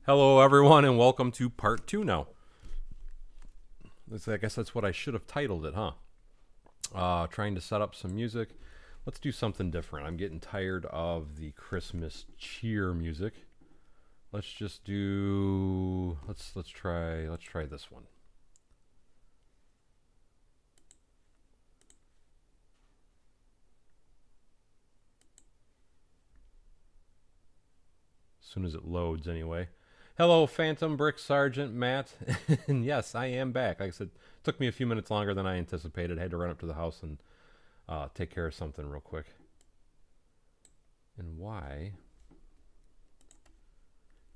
Hello, everyone, and welcome to part 2 now. I guess that's what I should have titled it, huh? Trying to set up some music. Let's do something different. I'm getting tired of the Christmas cheer music. Let's just do. Let's try this one. As soon as it loads, anyway. Hello, Phantom, Brick, Sergeant, Matt. And yes, I am back. Like I said, it took me a few minutes longer than I anticipated. I had to run up to the house and take care of something real quick. And why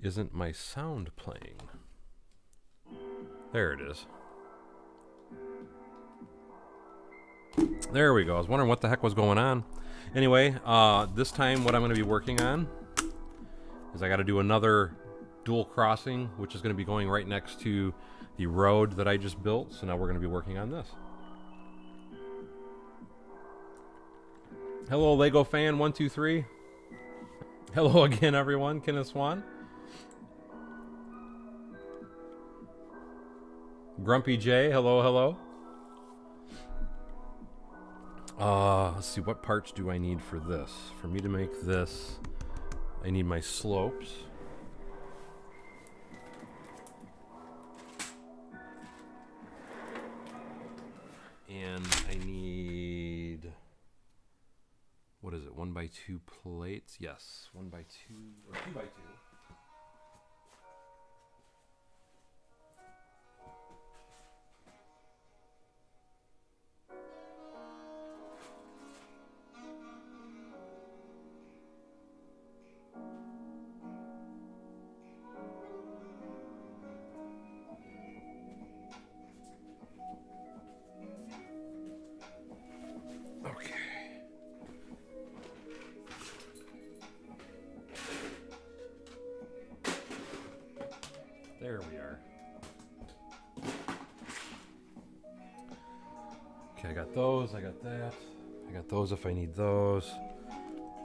isn't my sound playing? There it is. There we go. I was wondering what the heck was going on. Anyway, this time what I'm going to be working on is I got to do another dual crossing, which is going to be going right next to the road that I just built. So now we're going to be working on this. Hello, Lego fan 123. Hello again, everyone. Kenneth Swan. Grumpy J. Hello, hello. Let's see, what parts do I need for this? For me to make this, I need my slopes. And I need, what is it, 1x2 plates? Yes, 1x2 or 2x2. There we are. Okay, I got those, I got that. I got those if I need those.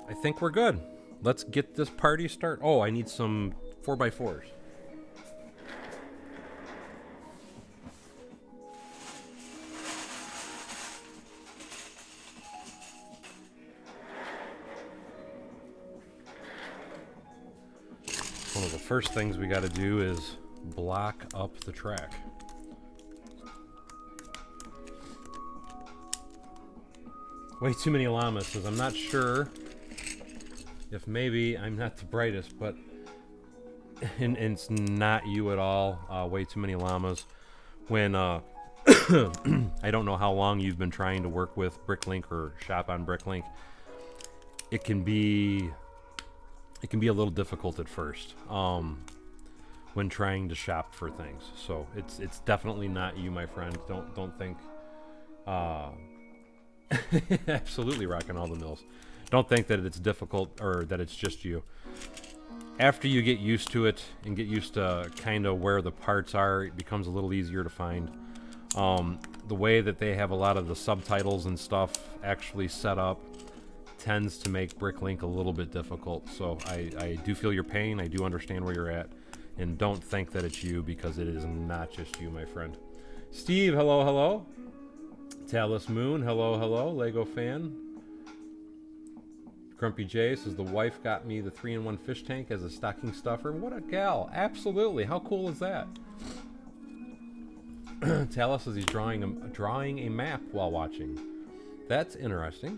I think we're good. Let's get this party started. Oh, I need some 4x4s. One of the first things we got to do is block up the track. Way too many llamas, says I'm not sure if maybe I'm not the brightest, but and it's not you at all. Way too many llamas. When I don't know how long you've been trying to work with Bricklink or shop on Bricklink, it can be a little difficult at first when trying to shop for things. So it's definitely not you, my friend. Don't think absolutely rocking all the mills. Don't think that it's difficult or that it's just you. After you get used to it and get used to kind of where the parts are, it becomes a little easier to find. The way that they have a lot of the subtitles and stuff actually set up tends to make Bricklink a little bit difficult. So I do feel your pain. I do understand where you're at. And don't think that it's you, because it is not just you, my friend. Steve, hello, hello. Talus Moon, hello, hello. Lego fan. Grumpy J says the wife got me the 3-in-1 fish tank as a stocking stuffer. What a gal. Absolutely. How cool is that? Talus says he's drawing a map while watching. That's interesting.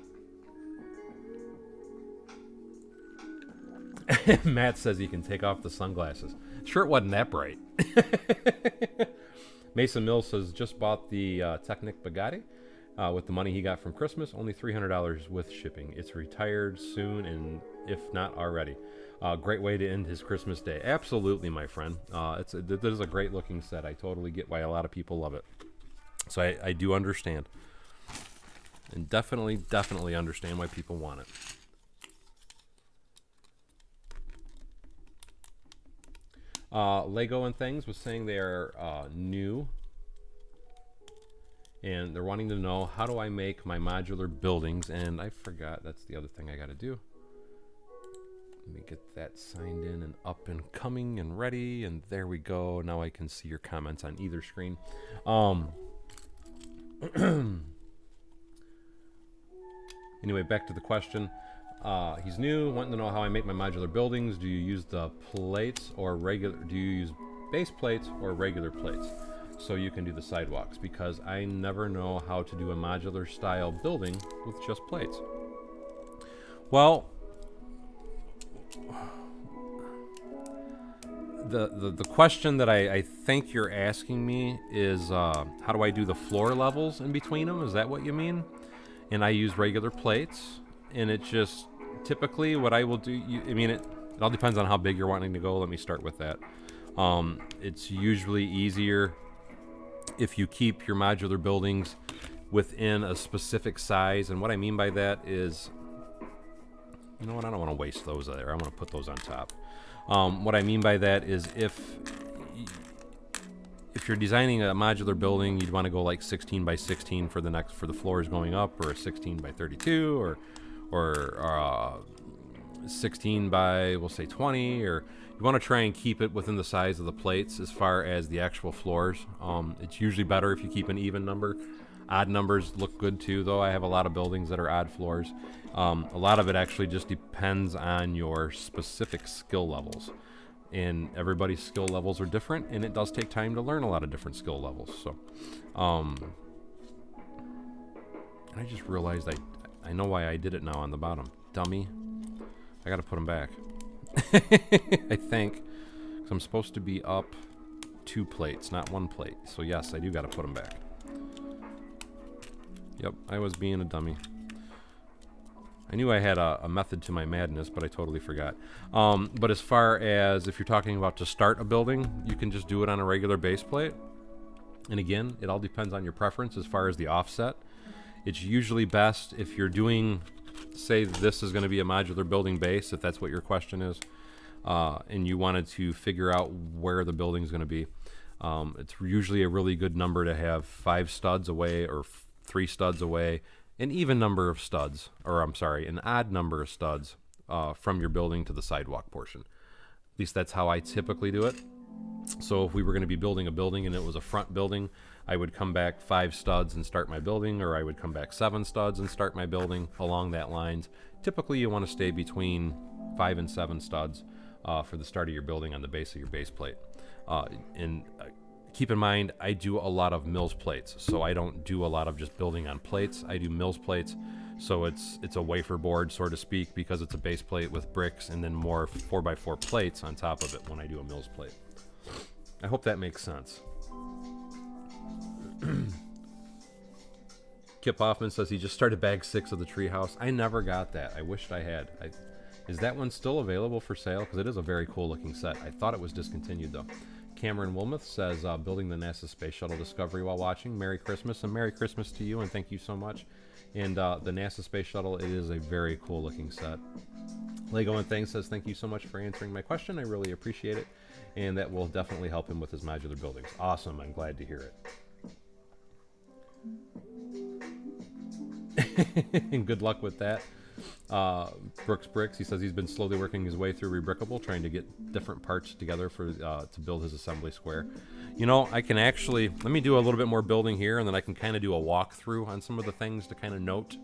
Matt says he can take off the sunglasses. Sure, it wasn't that bright. Mason Mills says just bought the Technic Bugatti with the money he got from Christmas. Only $300 with shipping. It's retired soon, and if not already. Great way to end his Christmas day. Absolutely, my friend. This is a great looking set. I totally get why a lot of people love it. So I do understand. And definitely understand why people want it. Lego and Things was saying they are new, and they're wanting to know, how do I make my modular buildings? And I forgot, that's the other thing I got to do. Let me get that signed in and up and coming and ready, and there we go. Now I can see your comments on either screen. Anyway, back to the question. He's new, wanting to know how I make my modular buildings. Do you use the plates or regular? Do you use base plates or regular plates? So you can do the sidewalks, because I never know how to do a modular style building with just plates. Well, the question that I think you're asking me is how do I do the floor levels in between them? Is that what you mean? And I use regular plates, and it just typically what I will do, it all depends on how big you're wanting to go. Let me start with that. It's usually easier if you keep your modular buildings within a specific size, and what I mean by that is, you know what, I don't want to waste those there. I want to put those on top. What I mean by that is if you're designing a modular building, you'd want to go like 16 by 16 for the floors going up, or a 16 by 32, or 16 by, we'll say 20, or you want to try and keep it within the size of the plates as far as the actual floors. It's usually better if you keep an even number. Odd numbers look good too, though. I have a lot of buildings that are odd floors. A lot of it actually just depends on your specific skill levels. And everybody's skill levels are different, and it does take time to learn a lot of different skill levels. So, and I just realized I know why I did it now on the bottom. Dummy. I gotta put them back. I think. 'Cause I'm supposed to be up 2 plates, not 1 plate. So yes, I do gotta put them back. Yep, I was being a dummy. I knew I had a method to my madness, but I totally forgot. But as far as if you're talking about to start a building, you can just do it on a regular base plate. And again, it all depends on your preference as far as the offset. It's usually best if you're doing, say this is going to be a modular building base, if that's what your question is, and you wanted to figure out where the building is going to be. It's usually a really good number to have 5 studs away or 3 studs away. An even number of studs, or I'm sorry, an odd number of studs from your building to the sidewalk portion. At least that's how I typically do it. So if we were going to be building a building and it was a front building, I would come back 5 studs and start my building, or I would come back 7 studs and start my building along that lines. Typically you want to stay between 5 and 7 studs for the start of your building on the base of your base plate. Keep in mind, I do a lot of mills plates, so I don't do a lot of just building on plates. I do mills plates, so it's a wafer board, so to speak, because it's a base plate with bricks and then more 4x4 plates on top of it when I do a mills plate. I hope that makes sense. Kip Hoffman says he just started bag 6 of the treehouse. I never got that. I wished I had. Is that one still available for sale? Because it is a very cool looking set. I thought it was discontinued though. Cameron Wilmoth says, building the NASA Space Shuttle Discovery while watching. Merry Christmas, and Merry Christmas to you, and thank you so much. And the NASA Space Shuttle, it is a very cool looking set. Lego and Things says, thank you so much for answering my question. I really appreciate it, and that will definitely help him with his modular buildings. Awesome, I'm glad to hear it. And good luck with that. Brooks Bricks, he says he's been slowly working his way through Rebrickable, trying to get different parts together for to build his assembly square. You know, I can actually, let me do a little bit more building here, and then I can kind of do a walkthrough on some of the things to kind of note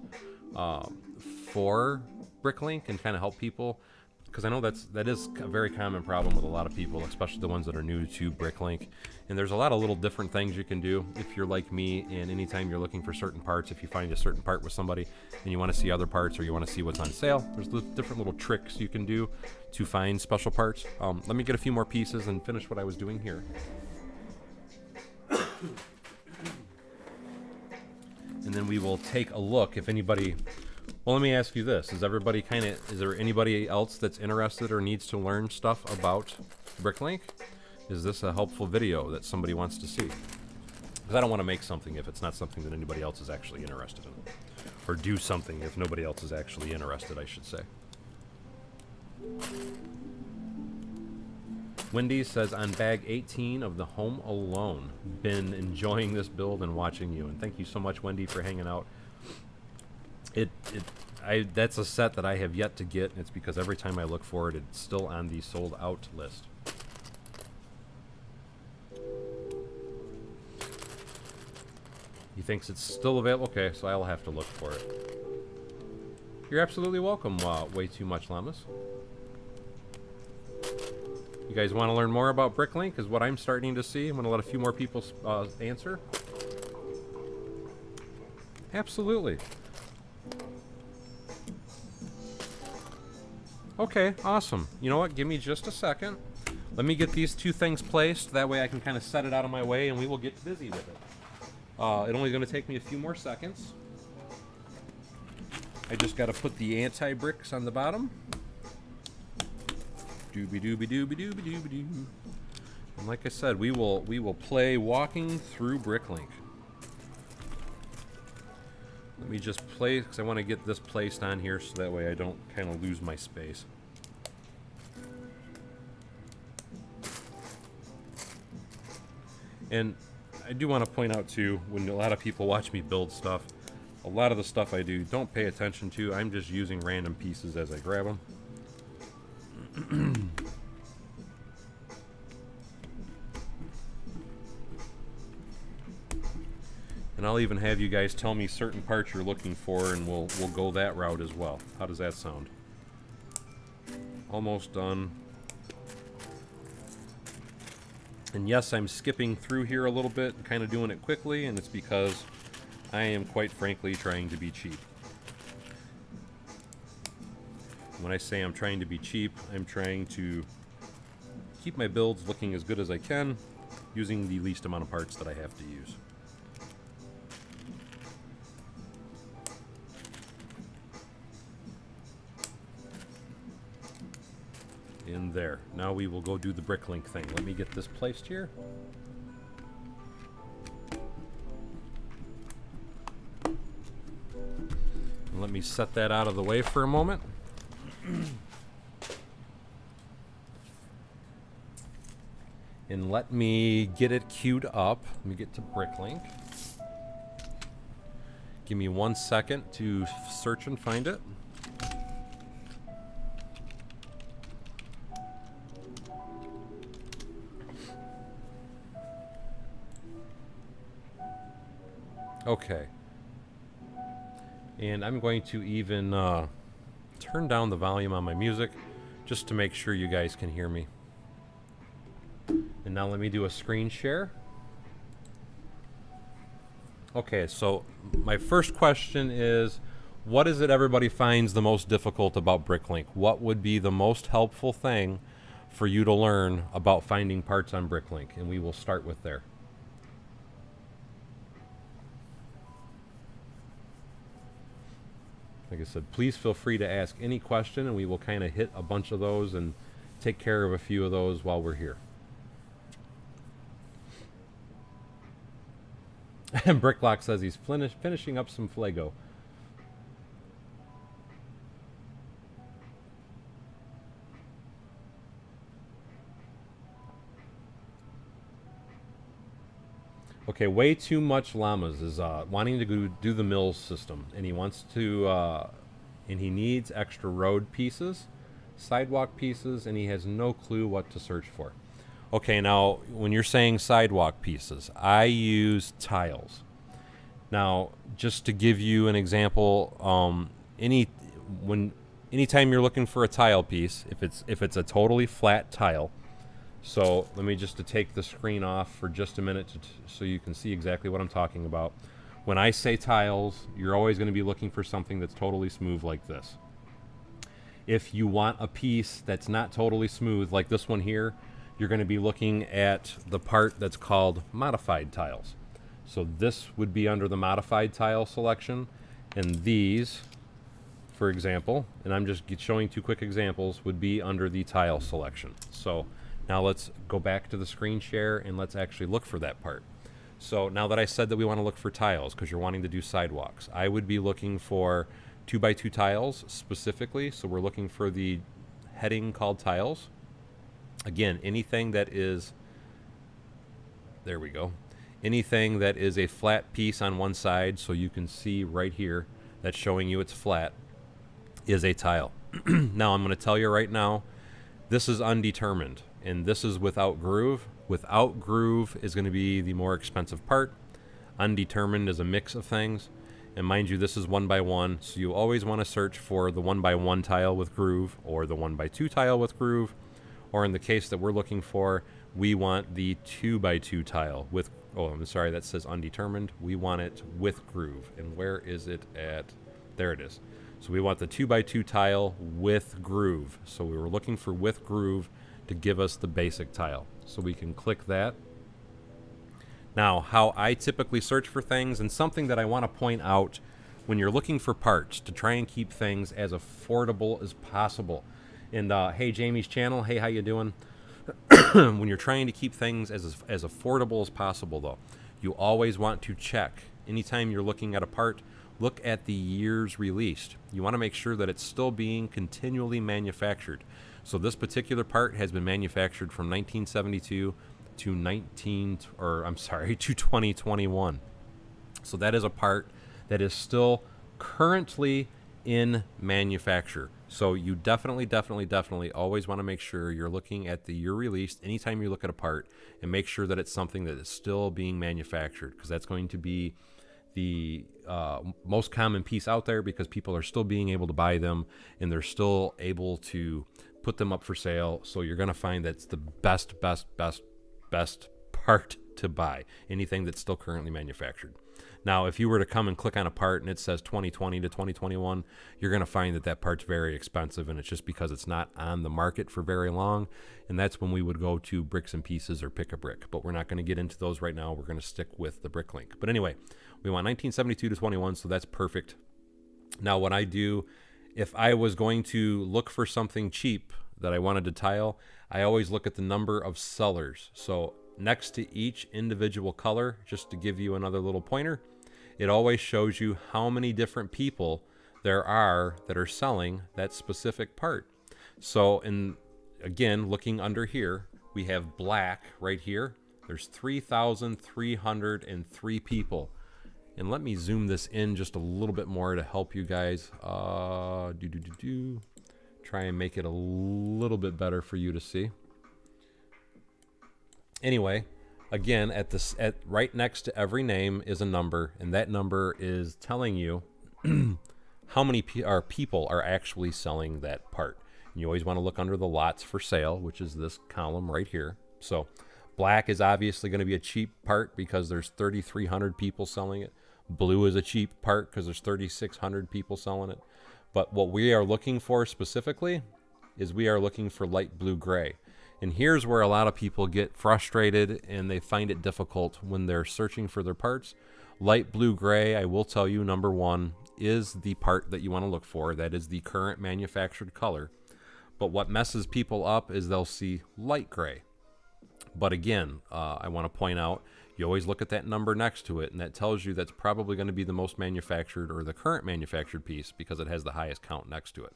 for Bricklink and kind of help people, because I know that is a very common problem with a lot of people, especially the ones that are new to Bricklink. And there's a lot of little different things you can do if you're like me, and anytime you're looking for certain parts, if you find a certain part with somebody and you want to see other parts, or you want to see what's on sale, there's different little tricks you can do to find special parts. Let me get a few more pieces and finish what I was doing here. And then we will take a look if anybody... Well, let me ask you this. Is there anybody else that's interested or needs to learn stuff about Bricklink? Is this a helpful video that somebody wants to see? Because I don't want to make something if it's not something that anybody else is actually interested in. Or do something if nobody else is actually interested, I should say. Wendy says, on bag 18 of the Home Alone, been enjoying this build and watching you. And thank you so much, Wendy, for hanging out. that's a set that I have yet to get. And it's because every time I look for it, it's still on the sold out list. He thinks it's still available. Okay, so I'll have to look for it. You're absolutely welcome, Way Too Much Llamas. You guys want to learn more about Bricklink? Is what I'm starting to see. I'm going to let a few more people answer. Absolutely. Okay, awesome. You know what? Give me just a second. Let me get these two things placed. That way I can kind of set it out of my way and we will get busy with it. It's only going to take me a few more seconds. I just got to put the anti-bricks on the bottom. Dooby dooby dooby dooby dooby doo. And like I said, we will play walking through Bricklink. Let me just play, because I want to get this placed on here so that way I don't kind of lose my space. And I do want to point out too, when a lot of people watch me build stuff, a lot of the stuff I do, don't pay attention to. I'm just using random pieces as I grab them. And I'll even have you guys tell me certain parts you're looking for, and we'll go that route as well. How does that sound? Almost done. And yes, I'm skipping through here a little bit, kind of doing it quickly, and it's because I am quite frankly trying to be cheap. When I say I'm trying to be cheap, I'm trying to keep my builds looking as good as I can, using the least amount of parts that I have to use. In there. Now we will go do the Bricklink thing. Let me get this placed here. And let me set that out of the way for a moment. And let me get it queued up. Let me get to Bricklink. Give me 1 second to search and find it. Okay. And I'm going to even turn down the volume on my music just to make sure you guys can hear me. And now let me do a screen share. Okay, so my first question is, what is it everybody finds the most difficult about Bricklink? What would be the most helpful thing for you to learn about finding parts on Bricklink? And we will start with there. Like I said, please feel free to ask any question, and we will kind of hit a bunch of those and take care of a few of those while we're here. And Bricklock says he's finishing up some Flego. Okay, Way Too Much Llamas is wanting to go do the mills system, and he wants to, and he needs extra road pieces, sidewalk pieces, and he has no clue what to search for. Okay, now when you're saying sidewalk pieces, I use tiles. Now, just to give you an example, anytime you're looking for a tile piece, if it's a totally flat tile. So let me just to take the screen off for just a minute so you can see exactly what I'm talking about. When I say tiles, you're always going to be looking for something that's totally smooth like this. If you want a piece that's not totally smooth like this one here, you're going to be looking at the part that's called modified tiles. So this would be under the modified tile selection, and these, for example, and I'm just showing two quick examples, would be under the tile selection. So now let's go back to the screen share and let's actually look for that part. So now that I said that we want to look for tiles because you're wanting to do sidewalks, I would be looking for 2x2 tiles specifically. So we're looking for the heading called tiles. Again, anything that is, there we go, anything that is a flat piece on one side, so you can see right here that's showing you it's flat. is a tile. Now I'm going to tell you right now, this is undetermined, and this is without groove. Without groove is going to be the more expensive part. Undetermined is a mix of things. And mind you, this is 1x1, so you always want to search for the 1x1 tile with groove, or the 1x2 tile with groove, or in the case that we're looking for, we want the 2x2 tile with, oh, I'm sorry, that says undetermined. We want it with groove. And where is it at? There it is. So we want the 2x2 tile with groove. So we were looking for with groove to give us the basic tile. So we can click that. Now, how I typically search for things, and something that I want to point out when you're looking for parts to try and keep things as affordable as possible. And hey, Jamie's channel, hey, how you doing? When you're trying to keep things as affordable as possible, though, you always want to check. Anytime you're looking at a part, look at the years released. You want to make sure that it's still being continually manufactured. So this particular part has been manufactured from 1972 to 2021. So that is a part that is still currently in manufacture. So you definitely always want to make sure you're looking at the year released anytime you look at a part, and make sure that it's something that is still being manufactured, because that's going to be the most common piece out there, because people are still being able to buy them and they're still able to put them up for sale. So you're going to find that's the best part to buy, anything that's still currently manufactured. Now, if you were to come and click on a part and it says 2020 to 2021, you're going to find that that part's very expensive, and it's just because it's not on the market for very long. And that's when we would go to Bricks and Pieces or Pick a Brick. But we're not going to get into those right now. We're going to stick with the Bricklink. But anyway, we want 1972 to 21, so that's perfect. Now, what I do, if I was going to look for something cheap that I wanted to tile, I always look at the number of sellers. So next to each individual color, just to give you another little pointer, it always shows you how many different people there are that are selling that specific part. So, again, looking under here, we have black right here. There's 3,303 people. And let me zoom this in just a little bit more to help you guys. Try and make it a little bit better for you to see. Anyway, again, at right next to every name is a number, and that number is telling you how many people are actually selling that part. And you always want to look under the lots for sale, which is this column right here. So black is obviously going to be a cheap part because there's 3,300 people selling it. Blue is a cheap part because there's 3,600 people selling it. But what we are looking for specifically is we are looking for light blue gray. And here's where a lot of people get frustrated and they find it difficult when they're searching for their parts. Light blue gray, I will tell you, number one, is the part that you want to look for. That is the current manufactured color. But what messes people up is they'll see light gray. But again, I want to point out, you always look at that number next to it, and that tells you that's probably going to be the most manufactured, or the current manufactured piece, because it has the highest count next to it.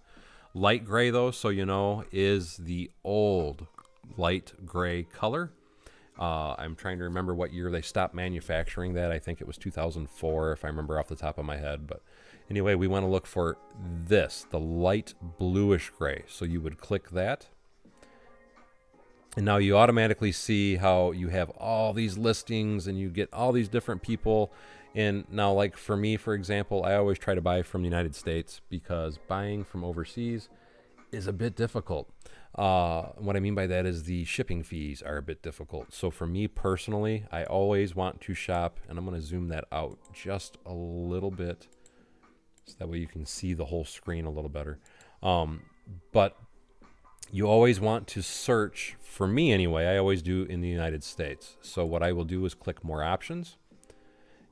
Light gray, though, so you know, is the old light gray color. I'm trying to remember what year they stopped manufacturing that. I think it was 2004, if I remember off the top of my head. But anyway, we want to look for this, the light bluish gray. So you would click that. And now you automatically see how you have all these listings and you get all these different people. And now, like for me, for example, I always try to buy from the United States because buying from overseas is a bit difficult. What I mean by that is the shipping fees are a bit difficult. So for me personally, I always want to shop, and I'm going to zoom that out just a little bit so that way you can see the whole screen a little better. But you always want to search, for me anyway, I always do in the United States. So what I will do is click more options,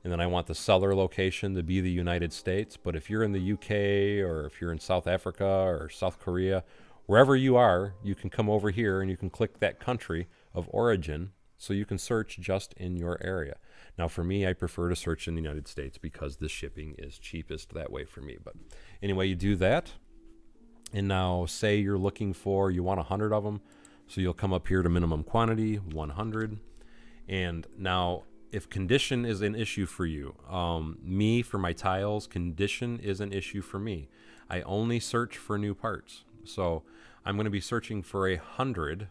and then I want the seller location to be the United States. But if you're in the UK, or if you're in South Africa or South Korea, wherever you are, you can come over here and you can click that country of origin so you can search just in your area. Now for me, I prefer to search in the United States because the shipping is cheapest that way for me. But anyway, you do that. And now say you're looking for, you want 100 of them. So you'll come up here to minimum quantity, 100. And now if condition is an issue for you, me, for my tiles, condition is an issue for me. I only search for new parts. So I'm going to be searching for 100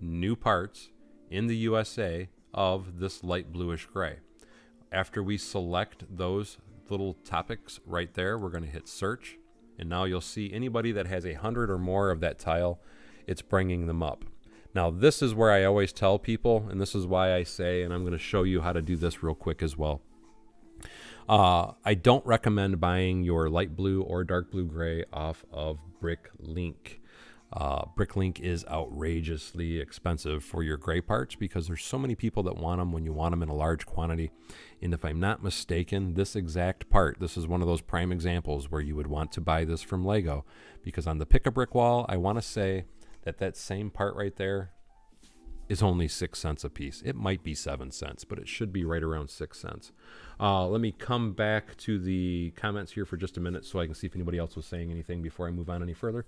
new parts in the USA of this light bluish gray. After we select those little topics right there, we're going to hit search. And now you'll see anybody that has 100 or more of that tile, it's bringing them up. Now, this is where I always tell people, and this is why I say, and I'm going to show you how to do this real quick as well. I don't recommend buying your light blue or dark blue gray off of Bricklink. Bricklink is outrageously expensive for your gray parts because there's so many people that want them when you want them in a large quantity. And if I'm not mistaken, this exact part, this is one of those prime examples where you would want to buy this from Lego, because on the Pick-a-Brick wall, I want to say that same part right there is only 6 cents a piece. It might be 7 cents, but it should be right around 6 cents. Let me come back to the comments here for just a minute so I can see if anybody else was saying anything before I move on any further.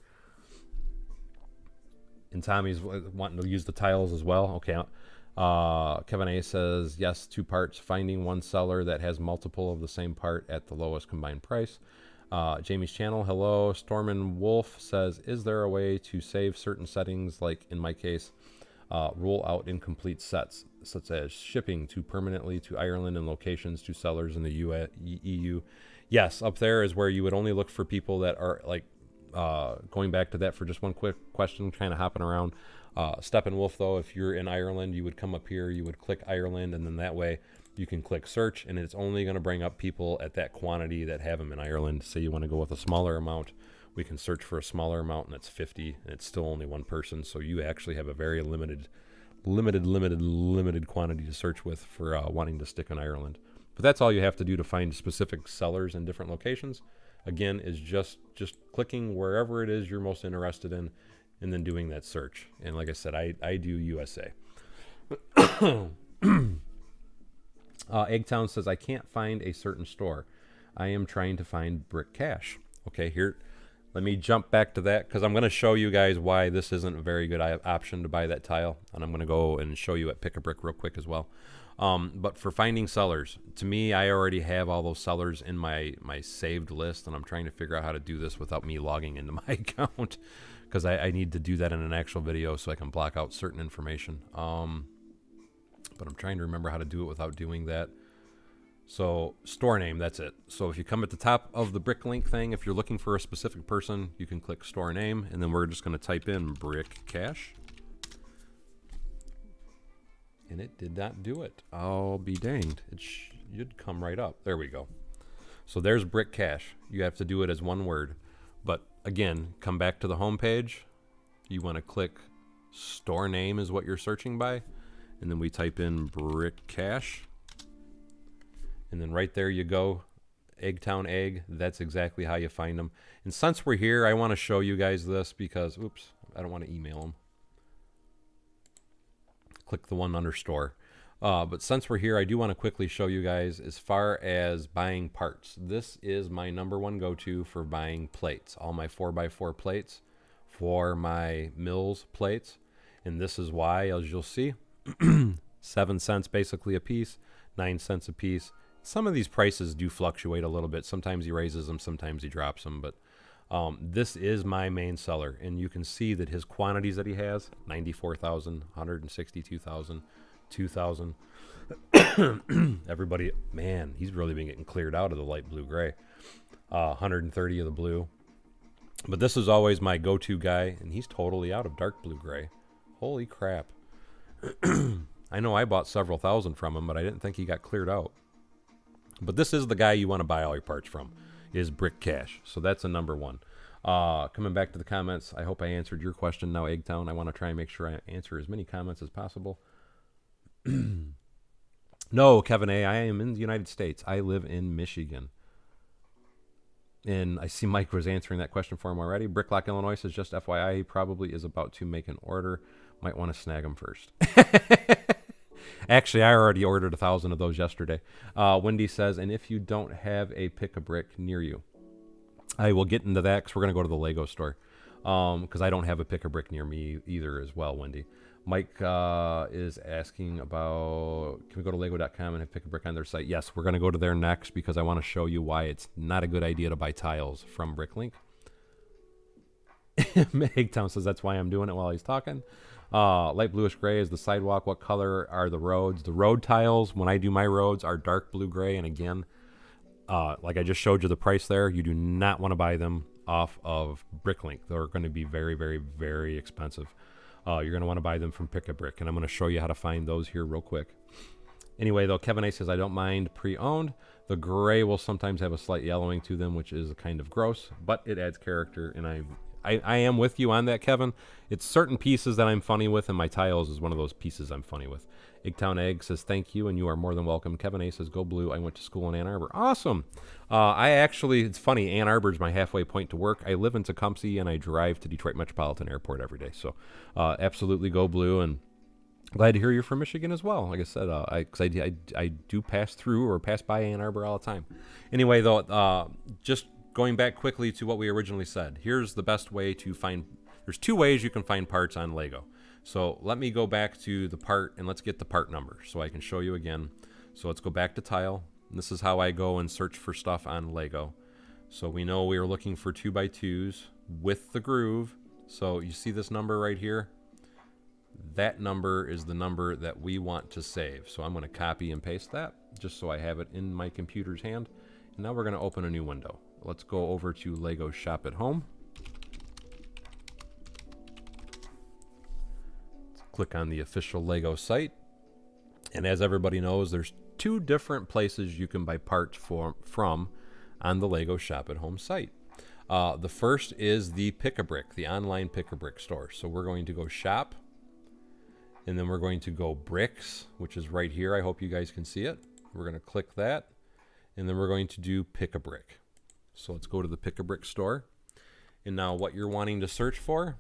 And Tommy's wanting to use the tiles as well. Okay. Kevin A says, yes, 2 parts, finding one seller that has multiple of the same part at the lowest combined price. Jamie's channel, hello. Stormin Wolf says, is there a way to save certain settings, like in my case, rule out incomplete sets, such as shipping to permanently to Ireland and locations to sellers in the EU? Yes, up there is where you would only look for people that are like, going back to that for just one quick question, kind of hopping around. Steppenwolf, though, if you're in Ireland, you would come up here, you would click Ireland, and then that way you can click search, and it's only going to bring up people at that quantity that have them in Ireland. Say you want to go with a smaller amount, we can search for a smaller amount, and it's 50, and it's still only one person, so you actually have a very limited quantity to search with for wanting to stick in Ireland. But that's all you have to do to find specific sellers in different locations. Again, is just clicking wherever it is you're most interested in, and then doing that search. And like I said, I do USA. Eggtown says, I can't find a certain store. I am trying to find Brick Cash. Okay, here, let me jump back to that, because I'm going to show you guys why this isn't a very good option to buy that tile. And I'm going to go and show you at Pick-a-Brick real quick as well. But for finding sellers, to me, I already have all those sellers in my saved list, and I'm trying to figure out how to do this without me logging into my account, because I need to do that in an actual video so I can block out certain information. But I'm trying to remember how to do it without doing that. So store name, that's it. So if you come at the top of the Bricklink thing, if you're looking for a specific person, you can click store name, and then we're just going to type in Brick Cash. And it did not do it. I'll be danged. It should come right up. There we go. So there's Brick Cash. You have to do it as one word. But again, come back to the home page. You want to click store name is what you're searching by. And then we type in Brick Cash. And then right there you go. Eggtown Egg. That's exactly how you find them. And since we're here, I want to show you guys this because, oops, I don't want to email them. Click the one under store. But since we're here, I do want to quickly show you guys as far as buying parts. This is my #1 go-to for buying plates. All my 4x4 plates for my Mills plates. And this is why, as you'll see, 7 cents basically a piece, 9 cents a piece. Some of these prices do fluctuate a little bit. Sometimes he raises them, sometimes he drops them. But this is my main seller. And you can see that his quantities that he has, 94,000, 162,000, 2,000. Everybody, man, he's really been getting cleared out of the light blue gray. 130 of the blue. But this is always my go-to guy, and he's totally out of dark blue gray. Holy crap. I know I bought several thousand from him, but I didn't think he got cleared out. But this is the guy you want to buy all your parts from, is Brick Cash. So that's a #1. Coming back to the comments, I hope I answered your question now, Eggtown. I want to try and make sure I answer as many comments as possible. No, Kevin A., I am in the United States. I live in Michigan. And I see Mike was answering that question for him already. Bricklock, Illinois says, just FYI, he probably is about to make an order. Might want to snag him first. Actually, I already ordered 1,000 of those yesterday. Wendy says, and if you don't have a Pick-a-Brick near you, I will get into that because we're going to go to the Lego store. because I don't have a pick-a-brick near me either as well, Wendy. Mike is asking about, can we go to lego.com and have pick-a-brick on their site? Yes, we're going to go to there next because I want to show you why it's not a good idea to buy tiles from Bricklink. Megtown says that's why I'm doing it while he's talking. Light bluish gray is the sidewalk. What color are the roads? The road tiles, when I do my roads, are dark blue gray. And again, like I just showed you the price there, you do not want to buy them off of Bricklink. They're going to be very, very, very expensive. You're going to want to buy them from Pick-a-Brick, and I'm going to show you how to find those here real quick. Anyway, though, Kevin A says, I don't mind pre-owned. The gray will sometimes have a slight yellowing to them, which is kind of gross, but it adds character, and I am with you on that, Kevin. It's certain pieces that I'm funny with, and my tiles is one of those pieces I'm funny with. Eggtown Egg says, thank you, and you are more than welcome. Kevin A says, go blue. I went to school in Ann Arbor. Awesome. It's funny, Ann Arbor is my halfway point to work. I live in Tecumseh, and I drive to Detroit Metropolitan Airport every day. So absolutely go blue, and glad to hear you're from Michigan as well. Like I said, I do pass through or pass by Ann Arbor all the time. Anyway, though, just going back quickly to what we originally said, here's the best way to find, there's two ways you can find parts on Lego. So let me go back to the part and let's get the part number so I can show you again. So let's go back to tile. And this is how I go and search for stuff on Lego. So we know we are looking for 2x2s with the groove. So you see this number right here? That number is the number that we want to save. So I'm going to copy and paste that just so I have it in my computer's hand. And now we're going to open a new window. Let's go over to Lego Shop at Home. Click on the official Lego site. And as everybody knows, there's two different places you can buy parts from on the Lego Shop at Home site. The first is the Pick-a-Brick, the online Pick-a-Brick store. So we're going to go shop, and then we're going to go bricks, which is right here. I hope you guys can see it. We're going to click that, and then we're going to do Pick-a-Brick. So let's go to the Pick-a-Brick store. And now what you're wanting to search for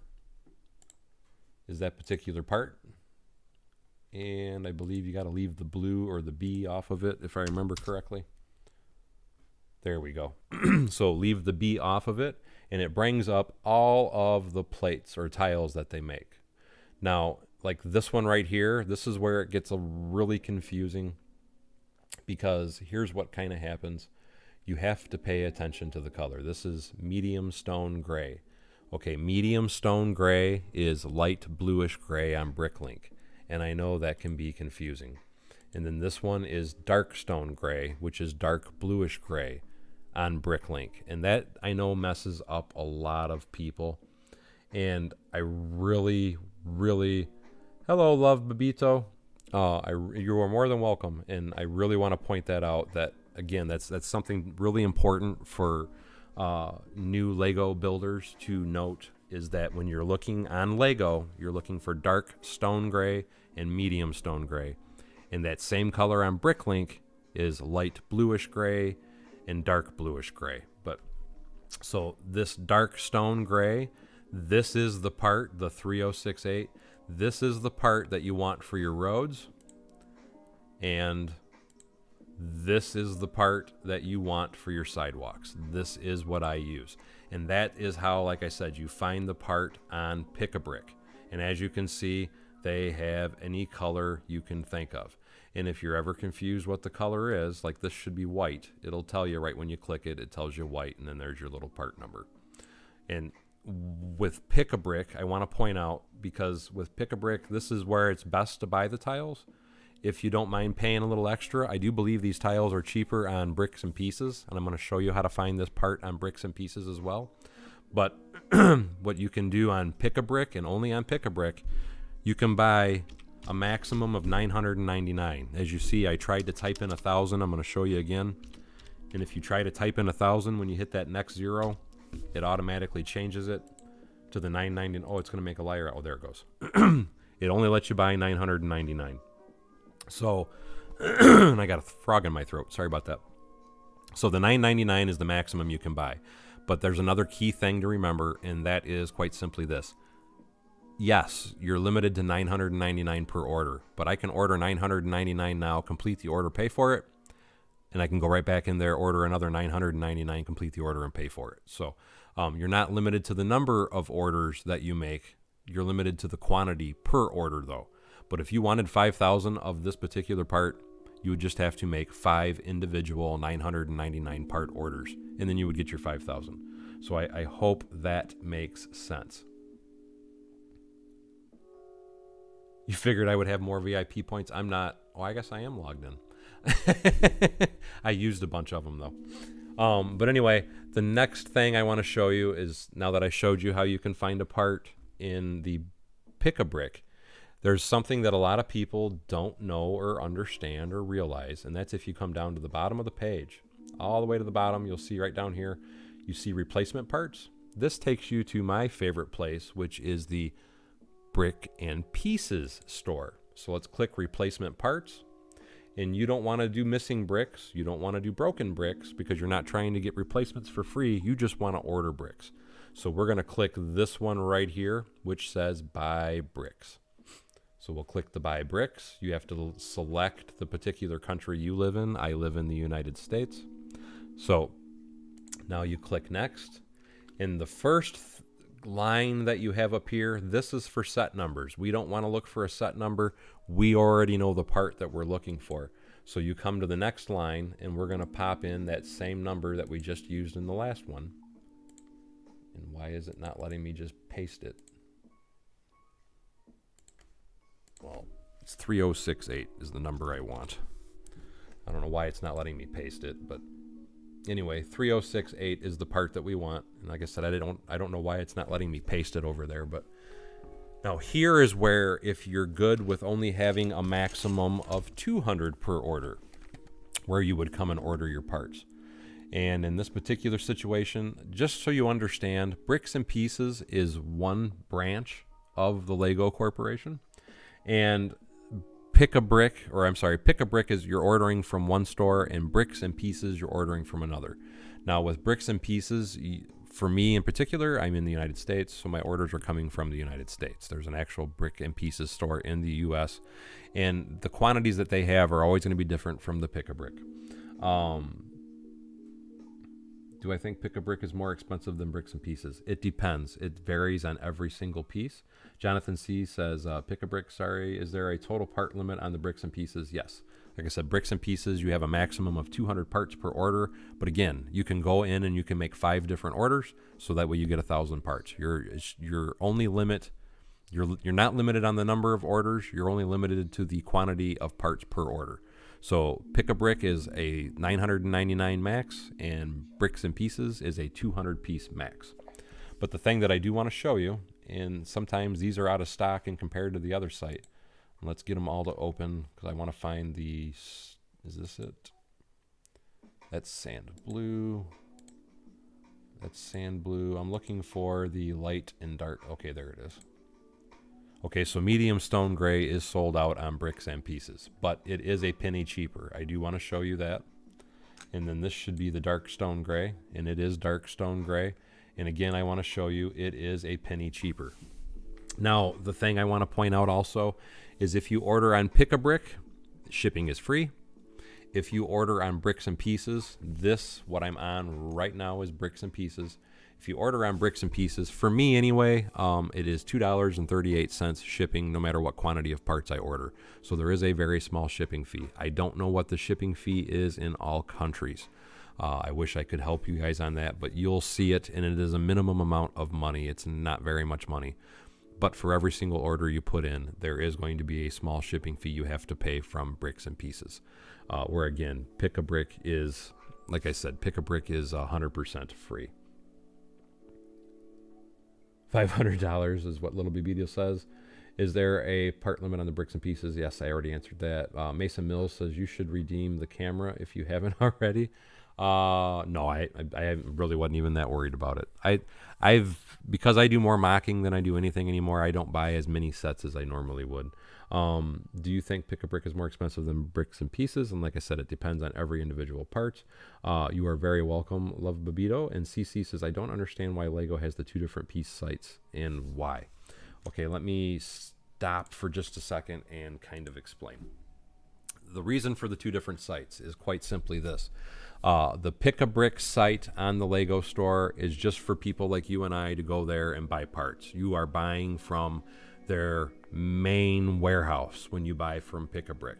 is that particular part. And I believe you got to leave the blue or the B off of it, if I remember correctly. There we go. So leave the B off of it, and it brings up all of the plates or tiles that they make. Now, like this one right here, this is where it gets really confusing, because here's what kind of happens. You have to pay attention to the color. This is medium stone gray. Okay, medium stone gray is light bluish gray on Bricklink, and I know that can be confusing. And then this one is dark stone gray, which is dark bluish gray on Bricklink, and that I know messes up a lot of people. And I really, hello, love Babito. You are more than welcome, and I really want to point that out. That again, that's something really important for new Lego builders to note, is that when you're looking on Lego, you're looking for dark stone gray and medium stone gray, and that same color on Bricklink is light bluish gray and dark bluish gray. But so this dark stone gray, this is the part, the 3068. This is the part that you want for your roads, and this is the part that you want for your sidewalks. This is what I use. And that is how, like I said, you find the part on Pick-a-Brick. And as you can see, they have any color you can think of. And if you're ever confused what the color is, like this should be white, it'll tell you right when you click it, it tells you white, and then there's your little part number. And with Pick-a-Brick, I want to point out, because with Pick-a-Brick, this is where it's best to buy the tiles. If you don't mind paying a little extra, I do believe these tiles are cheaper on Bricks and Pieces, and I'm going to show you how to find this part on Bricks and Pieces as well. But what you can do on Pick-a-Brick, and only on Pick-a-Brick, you can buy a maximum of $999. As you see, I tried to type in 1,000. I'm going to show you again. And if you try to type in 1,000, when you hit that next zero, it automatically changes it to the $999. Oh, it's going to make a liar. Oh, there it goes. It only lets you buy $999. So, and I got a frog in my throat. Sorry about that. So the $999 is the maximum you can buy. But there's another key thing to remember, and that is quite simply this. Yes, you're limited to $999 per order, but I can order $999 now, complete the order, pay for it, and I can go right back in there, order another $999, complete the order, and pay for it. So You're not limited to the number of orders that you make. You're limited to the quantity per order, though. But if you wanted 5,000 of this particular part, you would just have to make 5 individual 999 part orders, and then you would get your 5,000. So I hope that makes sense. You figured I would have more VIP points. I'm not. Oh, I guess I am logged in. I used a bunch of them, though. But anyway, the next thing I want to show you is, now that I showed you how you can find a part in the Pick-a-Brick, there's something that a lot of people don't know or understand or realize, and that's if you come down to the bottom of the page, all the way to the bottom, you'll see right down here, you see replacement parts. This takes you to my favorite place, which is the Brick and Pieces store. So let's click replacement parts. And you don't want to do missing bricks. You don't want to do broken bricks because you're not trying to get replacements for free. You just want to order bricks. So we're going to click this one right here, which says buy bricks. So we'll click the buy bricks. You have to select the particular country you live in. I live in the United States. So now you click next. In the first line that you have up here, this is for set numbers. We don't want to look for a set number. We already know the part that we're looking for. So you come to the next line and we're going to pop in that same number that we just used in the last one. And why is it not letting me just paste it? Well, it's 3068 is the number I want. I don't know why it's not letting me paste it, but anyway, 3068 is the part that we want. And like I said, I don't know why it's not letting me paste it over there, but now here is where, if you're good with only having a maximum of 200 per order, where you would come and order your parts. And in this particular situation, just so you understand, Bricks and Pieces is one branch of the Lego Corporation. And Pick-a-Brick is you're ordering from one store, and Bricks and Pieces you're ordering from another. Now with Bricks and Pieces, for me in particular, I'm in the United States, so my orders are coming from the United States. There's an actual Brick and Pieces store in the US, and the quantities that they have are always going to be different from the Pick-a-Brick. Do I think Pick-a-Brick is more expensive than Bricks and Pieces? It depends. It varies on every single piece. Jonathan C. says, Pick-a-Brick, sorry, is there a total part limit on the Bricks and Pieces? Yes. Like I said, Bricks and Pieces, you have a maximum of 200 parts per order. But again, you can go in and you can make 5 different orders, so that way you get 1,000 parts. Your only limit, you're not limited on the number of orders. You're only limited to the quantity of parts per order. So Pick-a-Brick is a 999 max, and Bricks and Pieces is a 200 piece max. But the thing that I do want to show you, and sometimes these are out of stock and compared to the other site. Let's get them all to open, because I want to find the, is this it? That's sand blue. That's sand blue. I'm looking for the light and dark. Okay, there it is. Okay, so medium stone gray is sold out on Bricks and Pieces, but it is a penny cheaper. I do want to show you that. And then this should be the dark stone gray, and it is dark stone gray. And again, I want to show you it is a penny cheaper. Now, the thing I want to point out also is if you order on Pick-a-Brick, shipping is free. If you order on Bricks and Pieces, what I'm on right now is Bricks and Pieces. If you order on Bricks and Pieces, for me anyway, it is $2.38 shipping no matter what quantity of parts I order. So there is a very small shipping fee. I don't know what the shipping fee is in all countries. I wish I could help you guys on that, but you'll see it, and it is a minimum amount of money. It's not very much money. But for every single order you put in, there is going to be a small shipping fee you have to pay from Bricks and Pieces. Where again, Pick-a-Brick is, like I said, Pick-a-Brick is 100% free. $500 is what Little Baby says. Is there a part limit on the Bricks and Pieces? Yes, I already answered that. Mason Mills says you should redeem the camera if you haven't already. No, I really wasn't even that worried about it. Because I do more mocking than I do anything anymore, I don't buy as many sets as I normally would. Do you think Pick-a-Brick is more expensive than Bricks and Pieces? And like I said, it depends on every individual part. You are very welcome, Love Babito. And CC says, I don't understand why Lego has the 2 different piece sites and why. Okay, let me stop for just a second and kind of explain. the reason for the two different sites is quite simply this. The Pick-a-Brick site on the Lego store is just for people like you and I to go there and buy parts. You are buying from their main warehouse when you buy from Pick-a-Brick.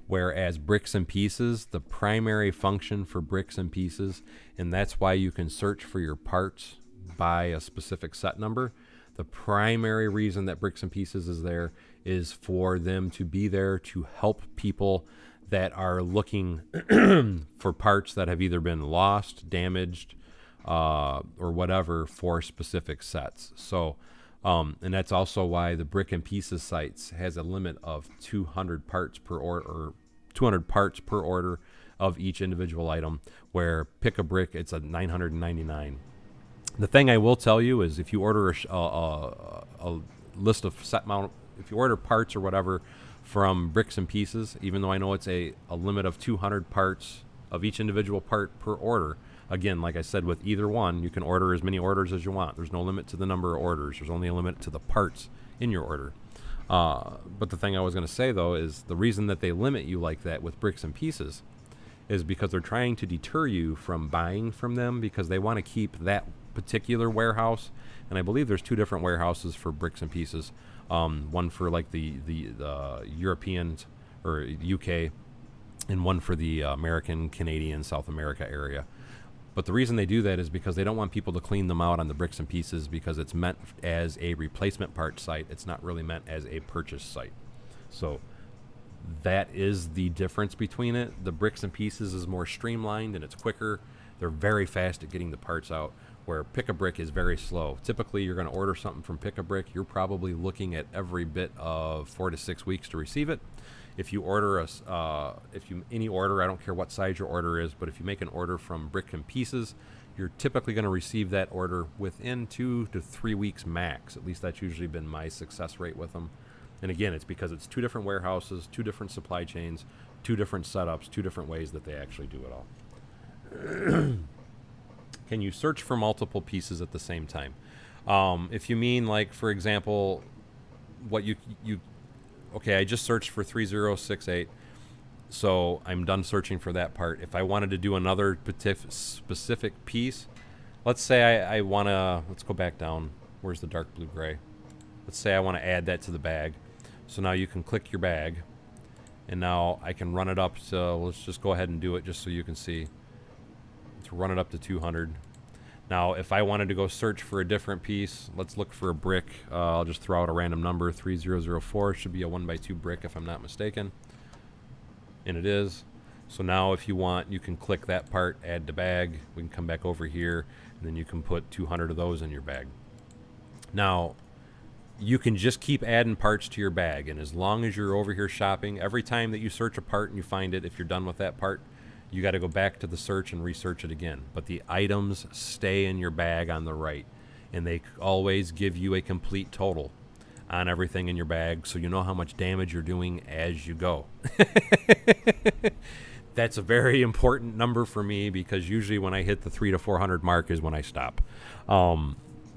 Whereas Bricks and Pieces, the primary function for Bricks and Pieces, and that's why you can search for your parts by a specific set number. The primary reason that Bricks and Pieces is there is for them to be there to help people that are looking for parts that have either been lost, damaged, or whatever for specific sets. So, and that's also why the Brick and Pieces sites has a limit of 200 parts per order, or 200 parts per order of each individual item, where Pick-a-Brick, it's a 999. The thing I will tell you is if you order a list of set mount, if you order parts or whatever from Bricks and Pieces, even though I know it's a limit of 200 parts of each individual part per order, again, like I said, with either one, you can order as many orders as you want. There's no limit to the number of orders. There's only a limit to the parts in your order. But the thing I was going to say, though, is the reason that they limit you like that with Bricks and Pieces is because they're trying to deter you from buying from them, because they want to keep that particular warehouse. And I believe there's two different warehouses for Bricks and Pieces. One for like the Europeans or UK, and one for the American, Canadian, South America area. But the reason they do that is because they don't want people to clean them out on the Bricks and Pieces, because it's meant as a replacement part site. It's not really meant as a purchase site. So that is the difference between it. The Bricks and Pieces is more streamlined and it's quicker. They're very fast at getting the parts out, where Pick-a-Brick is very slow. Typically, you're going to order something from Pick-a-Brick, you're probably looking at every bit of 4 to 6 weeks to receive it. If you order any order, I don't care what size your order is, but if you make an order from Brick and Pieces, you're typically going to receive that order within 2 to 3 weeks max. At least that's usually been my success rate with them. And again, it's because it's two different warehouses, two different supply chains, two different setups, two different ways that they actually do it all. Can you search for multiple pieces at the same time? If you mean, like, for example, what you okay, I just searched for 3068, so I'm done searching for that part. If I wanted to do another specific piece, let's say I want to, let's go back down. Where's the dark blue gray? Let's say I want to add that to the bag. So now you can click your bag, and now I can run it up. So let's just go ahead and do it just so you can see. Let's run it up to 200. Now, if I wanted to go search for a different piece, let's look for a brick. I'll just throw out a random number, 3004. It should be a 1x2 brick if I'm not mistaken. And it is. So now if you want, you can click that part, add to bag. We can come back over here, and then you can put 200 of those in your bag. Now, you can just keep adding parts to your bag, and as long as you're over here shopping, every time that you search a part and you find it, if you're done with that part, you got to go back to the search and research it again. But the items stay in your bag on the right, and they always give you a complete total on everything in your bag, so you know how much damage you're doing as you go. That's a very important number for me, because usually when I hit the 300 to 400 mark is when I stop.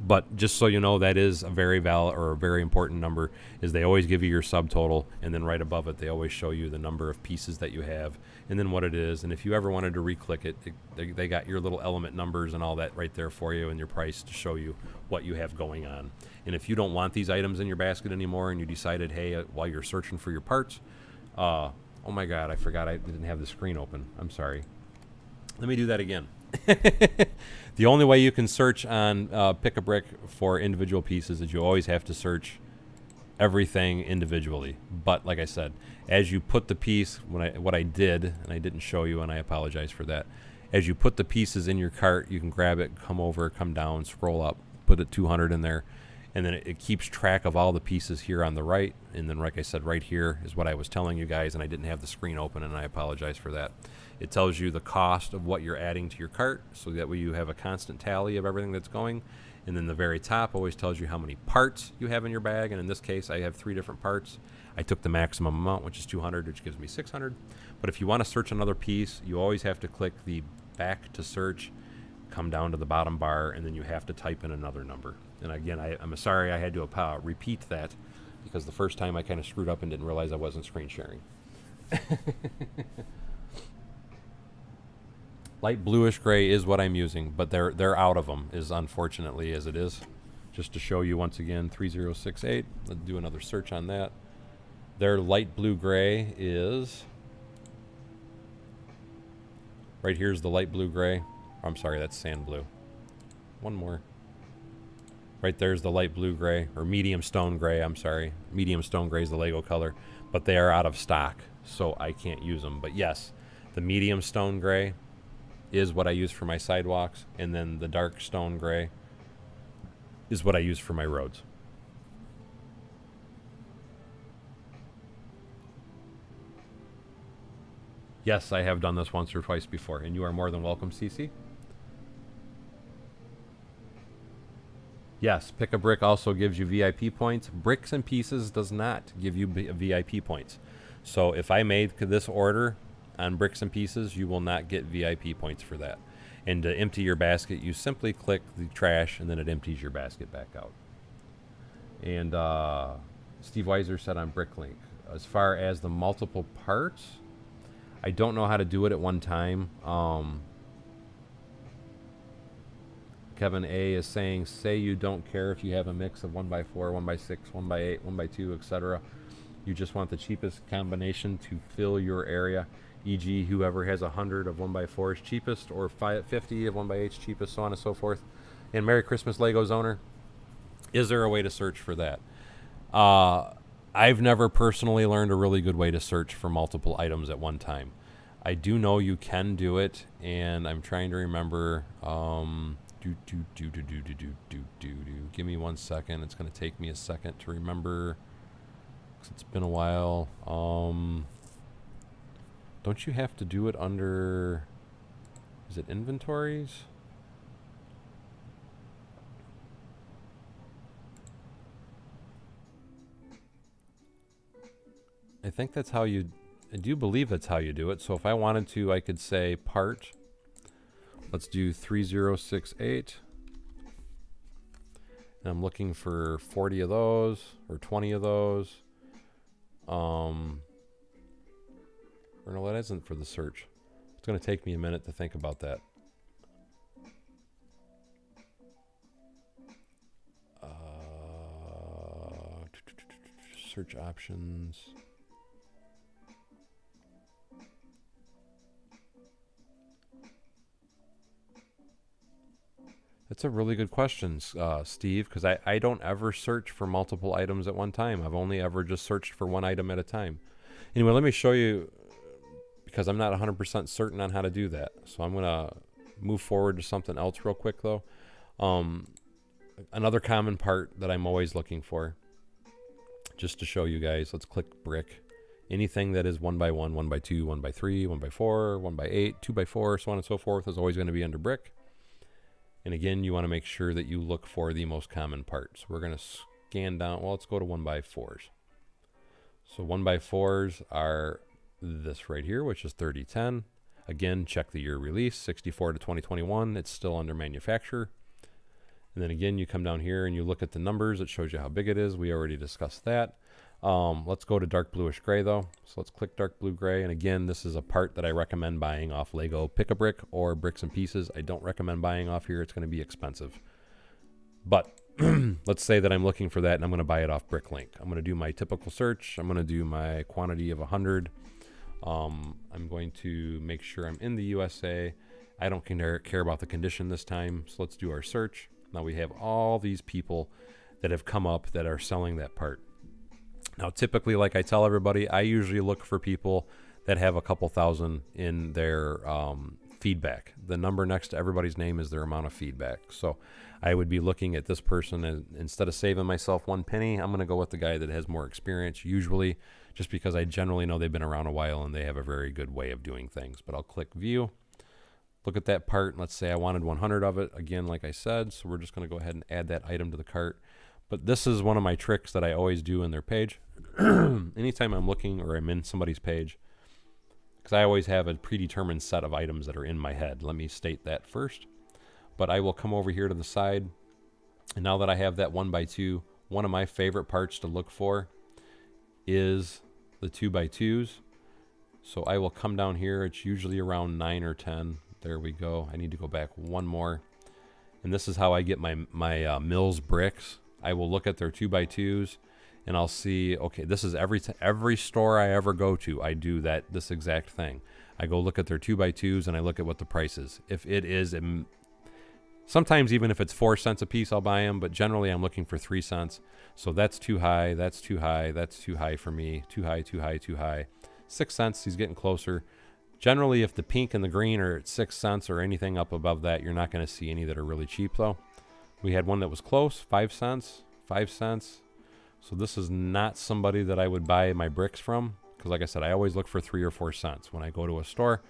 But just so you know, that is a very valid or a very important number, is they always give you your subtotal, and then right above it they always show you the number of pieces that you have and then what it is. And if you ever wanted to re-click it, they got your little element numbers and all that right there for you, and your price to show you what you have going on. And if you don't want these items in your basket anymore and you decided, hey, while you're searching for your parts, oh my god, I forgot I didn't have the screen open. I'm sorry. Let me do that again. The only way you can search on Pick-a-Brick for individual pieces is you always have to search everything individually. But like I said, as you put the piece, what I did, and I didn't show you, and I apologize for that, as you put the pieces in your cart, you can grab it, come over, come down, scroll up, put a 200 in there, and then it keeps track of all the pieces here on the right. And then, like I said, right here is what I was telling you guys, and I didn't have the screen open, and I apologize for that. It tells you the cost of what you're adding to your cart, so that way you have a constant tally of everything that's going. And then the very top always tells you how many parts you have in your bag, and in this case I have 3 different parts. I took the maximum amount, which is 200, which gives me 600. But if you want to search another piece, you always have to click the back to search, come down to the bottom bar, and then you have to type in another number. And again, I'm sorry I had to repeat that, because the first time I kind of screwed up and didn't realize I wasn't screen sharing. Light bluish gray is what I'm using, but they're out of them, is unfortunately as it is. Just to show you once again, 3068. Let's do another search on that. Their light blue gray is... Right here's the light blue gray. I'm sorry, that's sand blue. One more. Right there's the light blue gray, or medium stone gray, I'm sorry. Medium stone gray is the Lego color, but they are out of stock, so I can't use them. But yes, the medium stone gray is what I use for my sidewalks, and then the dark stone gray is what I use for my roads. Yes, I have done this once or twice before, and you are more than welcome, CC. Yes, Pick a Brick also gives you VIP points. Bricks and Pieces does not give you VIP points. So if I made this order on Bricks and Pieces, you will not get VIP points for that. And to empty your basket, you simply click the trash, and then it empties your basket back out. And Steve Weiser said on Bricklink, as far as the multiple parts, I don't know how to do it at one time. Kevin A is saying, say you don't care if you have a mix of 1x4, 1x6, 1x8, 1x2, etc. You just want the cheapest combination to fill your area. E.g., whoever has 100 of 1x4 is cheapest, or 50 of 1x8 is cheapest, so on and so forth. And Merry Christmas, Legos owner. Is there a way to search for that? I've never personally learned a really good way to search for multiple items at one time. I do know you can do it, and I'm trying to remember. Give me 1 second. It's going to take me a second to remember, 'cause it's been a while. Don't you have to do it under, is it inventories? I think that's how you, I do believe that's how you do it. So if I wanted to, I could say part. Let's do 3068. And I'm looking for 40 of those or 20 of those. Or no, that isn't for the search. It's going to take me a minute to think about that. Search options. That's a really good question, Steve, because I don't ever search for multiple items at one time. I've only ever just searched for one item at a time. Anyway, let me show you, because I'm not 100% certain on how to do that. So I'm going to move forward to something else real quick, though. Another common part that I'm always looking for, just to show you guys, let's click brick. Anything that is 1x1, 1x2, 1x3, 1x4, 1x8, 2x4, so on and so forth is always going to be under brick. And again, you want to make sure that you look for the most common parts. We're going to scan down. Well, let's go to 1x4s. So 1x4s are this right here, which is 3010. Again, check the year release, 64 to 2021. It's still under manufacturer. And then again, you come down here and you look at the numbers. It shows you how big it is. We already discussed that. Let's go to dark bluish gray though. So let's click dark blue gray. And again, this is a part that I recommend buying off Lego Pick a Brick or Bricks and Pieces. I don't recommend buying off here. It's going to be expensive. But let's say that I'm looking for that and I'm going to buy it off Bricklink. I'm going to do my typical search. I'm going to do my quantity of 100. I'm going to make sure I'm in the USA. I don't care about the condition this time. So let's do our search. Now we have all these people that have come up that are selling that part. Now, typically, like I tell everybody, I usually look for people that have a couple thousand in their feedback. The number next to everybody's name is their amount of feedback. So I would be looking at this person, and instead of saving myself 1 penny, I'm going to go with the guy that has more experience, usually, just because I generally know they've been around a while and they have a very good way of doing things. But I'll click View. Look at that part. Let's say I wanted 100 of it, again, like I said. So we're just going to go ahead and add that item to the cart. But this is one of my tricks that I always do in their page. Anytime I'm looking or I'm in somebody's page, because I always have a predetermined set of items that are in my head. Let me state that first. But I will come over here to the side. And now that I have that 1x2, one of my favorite parts to look for is the 2x2s. So I will come down here. It's usually around 9 or 10. There we go. I need to go back one more. And this is how I get my Mills bricks. I will look at their 2x2s, and I'll see, okay, this is every store I ever go to, I do this exact thing. I go look at their 2x2s, and I look at what the price is. If it is, sometimes even if it's 4 cents a piece, I'll buy them, but generally I'm looking for 3 cents. So that's too high, that's too high, that's too high for me, too high, too high, too high. 6 cents, he's getting closer. Generally, if the pink and the green are at 6 cents or anything up above that, you're not going to see any that are really cheap, though. We had one that was close, 5 cents, 5 cents. So this is not somebody that I would buy my bricks from, because like I said, I always look for 3 or 4 cents. When I go to a store,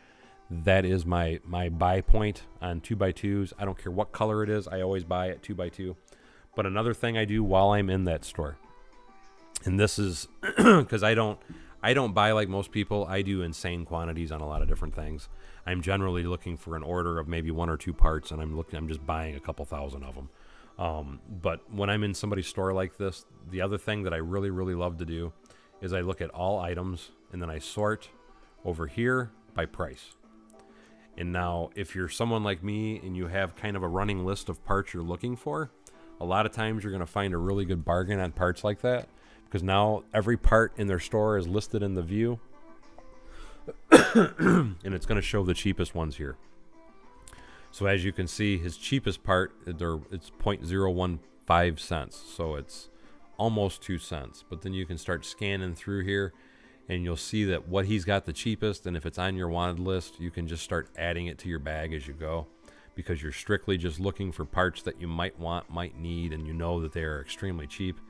that is my buy point on 2x2s. I don't care what color it is, I always buy at 2x2. But another thing I do while I'm in that store, and this is because I don't buy like most people. I do insane quantities on a lot of different things. I'm generally looking for an order of maybe 1 or 2 parts, and I'm just buying a couple thousand of them. But when I'm in somebody's store like this, the other thing that I really, really love to do is I look at all items, and then I sort over here by price. And now, if you're someone like me and you have kind of a running list of parts you're looking for, a lot of times you're going to find a really good bargain on parts like that, because now every part in their store is listed in the view, and it's going to show the cheapest ones here. So as you can see, his cheapest part, it's 0.015 cents, so it's almost 2 cents. But then you can start scanning through here, and you'll see that what he's got the cheapest, and if it's on your wanted list, you can just start adding it to your bag as you go, because you're strictly just looking for parts that you might want, might need, and you know that they are extremely cheap.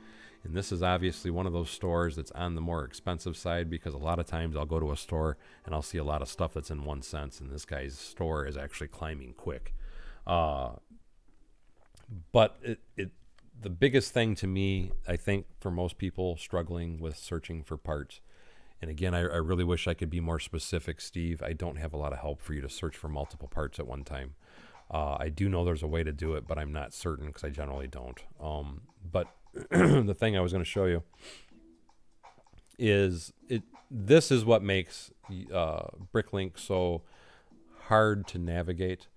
And this is obviously one of those stores that's on the more expensive side, because a lot of times I'll go to a store and I'll see a lot of stuff that's in 1 cent, and this guy's store is actually climbing quick. But the biggest thing to me, I think for most people struggling with searching for parts, and again, I really wish I could be more specific, Steve. I don't have a lot of help for you to search for multiple parts at one time. I do know there's a way to do it, but I'm not certain because I generally don't. But the thing I was going to show you is this is what makes Bricklink so hard to navigate,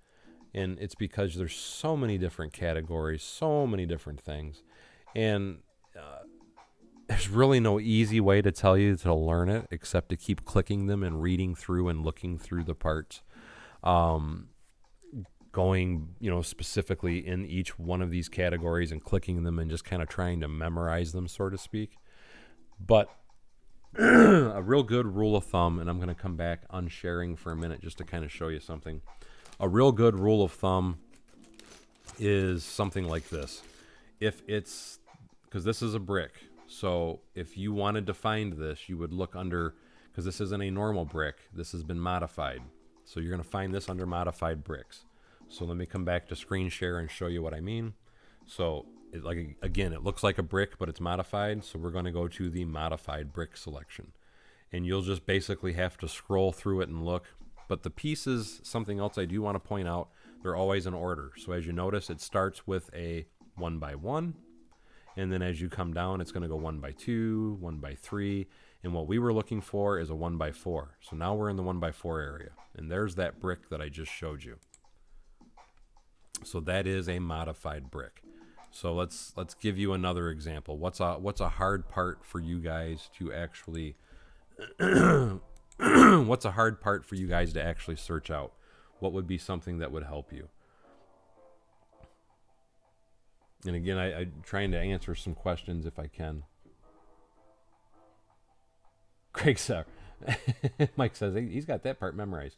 and it's because there's so many different categories, so many different things, and there's really no easy way to tell you to learn it except to keep clicking them and reading through and looking through the parts. Going, specifically in each one of these categories and clicking them and just kind of trying to memorize them, so to speak. But a real good rule of thumb, and I'm going to come back unsharing for a minute just to kind of show you something. A real good rule of thumb is something like this. If it's, because this is a brick, so if you wanted to find this, you would look under, because this isn't a normal brick, this has been modified. So you're going to find this under modified bricks. So let me come back to screen share and show you what I mean. So it looks like a brick, but it's modified. So we're going to go to the modified brick selection, and you'll just basically have to scroll through it and look. But the pieces, something else I do want to point out, they're always in order. So as you notice, it starts with a 1x1, and then as you come down, it's going to go 1x2, 1x3, and what we were looking for is a 1x4. So now we're in the 1x4 area, and there's that brick that I just showed you. So that is a modified brick. So let's give you another example. What's a hard part for you guys to actually what's a hard part for you guys to actually search out? What would be something that would help you? And again, I'm trying to answer some questions if I can. Craig said, Mike says he's got that part memorized.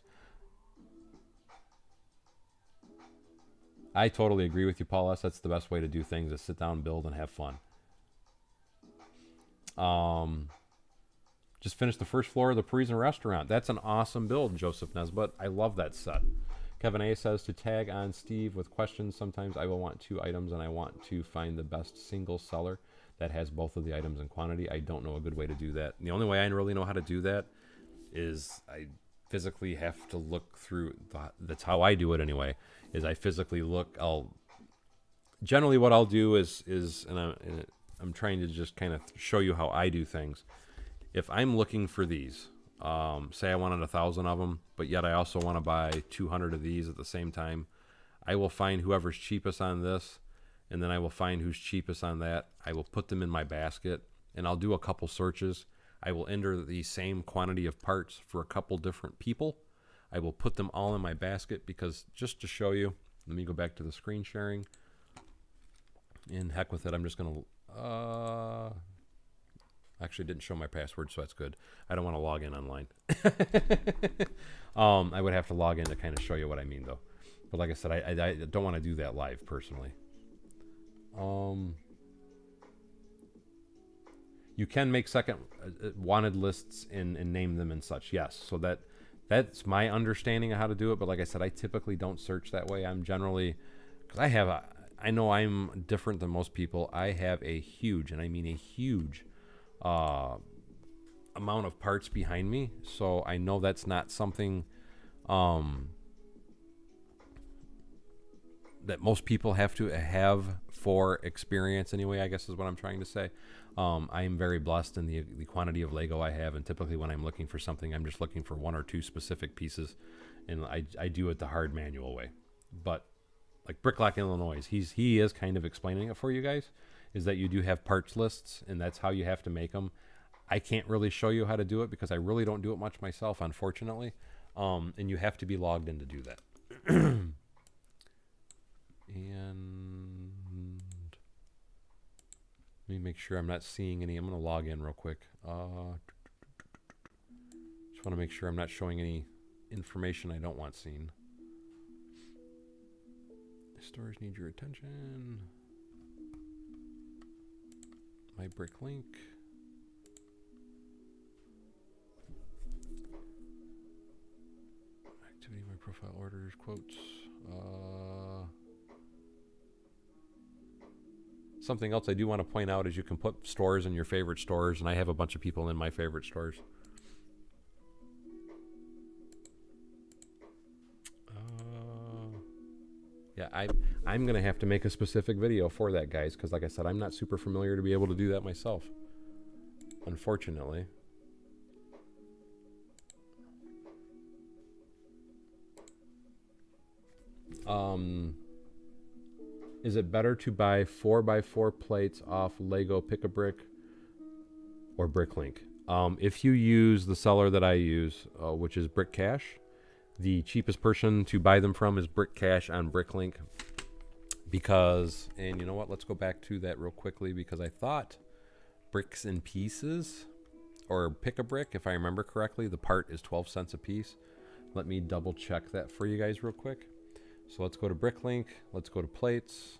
I totally agree with you, Paul S. That's the best way to do things, is sit down, build, and have fun. Just finished the first floor of the Parisian restaurant. That's an awesome build, Joseph Nesbitt. I love that set. Kevin A. says to tag on Steve with questions. Sometimes I will want 2 items, and I want to find the best single seller that has both of the items in quantity. I don't know a good way to do that. And the only way I really know how to do that is I physically have to look through. That's how I do it anyway. Is I physically look. Generally what I'll do is I'm trying to just kind of show you how I do things. If I'm looking for these, say I wanted 1,000 of them, but yet I also want to buy 200 of these at the same time. I will find whoever's cheapest on this, and then I will find who's cheapest on that. I will put them in my basket, and I'll do a couple searches. I will enter the same quantity of parts for a couple different people. I will put them all in my basket because just to show you, let me go back to the screen sharing. And heck with it, I'm just going to... actually didn't show my password, so that's good. I don't want to log in online. I would have to log in to kind of show you what I mean, though. But like I said, I don't want to do that live, personally. You can make second wanted lists and name them and such, yes. So that's my understanding of how to do it. But like I said, I typically don't search that way. I'm generally... Because I know I'm different than most people. I have a huge, and I mean a huge... amount of parts behind me, so I know that's not something that most people have to have for experience anyway, I guess is what I'm trying to say. I am very blessed in the quantity of Lego I have, and typically when I'm looking for something, I'm just looking for one or two specific pieces, and I do it the hard manual way. But like Bricklink, Illinois, he is kind of explaining it for you guys, is that you do have parts lists, and that's how you have to make them. I can't really show you how to do it because I really don't do it much myself, unfortunately. And you have to be logged in to do that. And let me make sure I'm not seeing any. I'm going to log in real quick. Just want to make sure I'm not showing any information I don't want seen. Stores need your attention. My Bricklink. Activity, my profile orders, quotes. Something else I do want to point out is you can put stores in your favorite stores, and I have a bunch of people in my favorite stores. Yeah, I'm going to have to make a specific video for that, guys, because like I said, I'm not super familiar to be able to do that myself, unfortunately. Is it better to buy 4x4 plates off Lego Pick-a-Brick or Bricklink? If you use the seller that I use, which is Brick Cash, the cheapest person to buy them from is Brick Cash on Bricklink. Because, and you know what, let's go back to that real quickly, because I thought Bricks and Pieces, or Pick-a-Brick, if I remember correctly, the part is 12 cents a piece. Let me double check that for you guys real quick. So let's go to Bricklink, let's go to plates.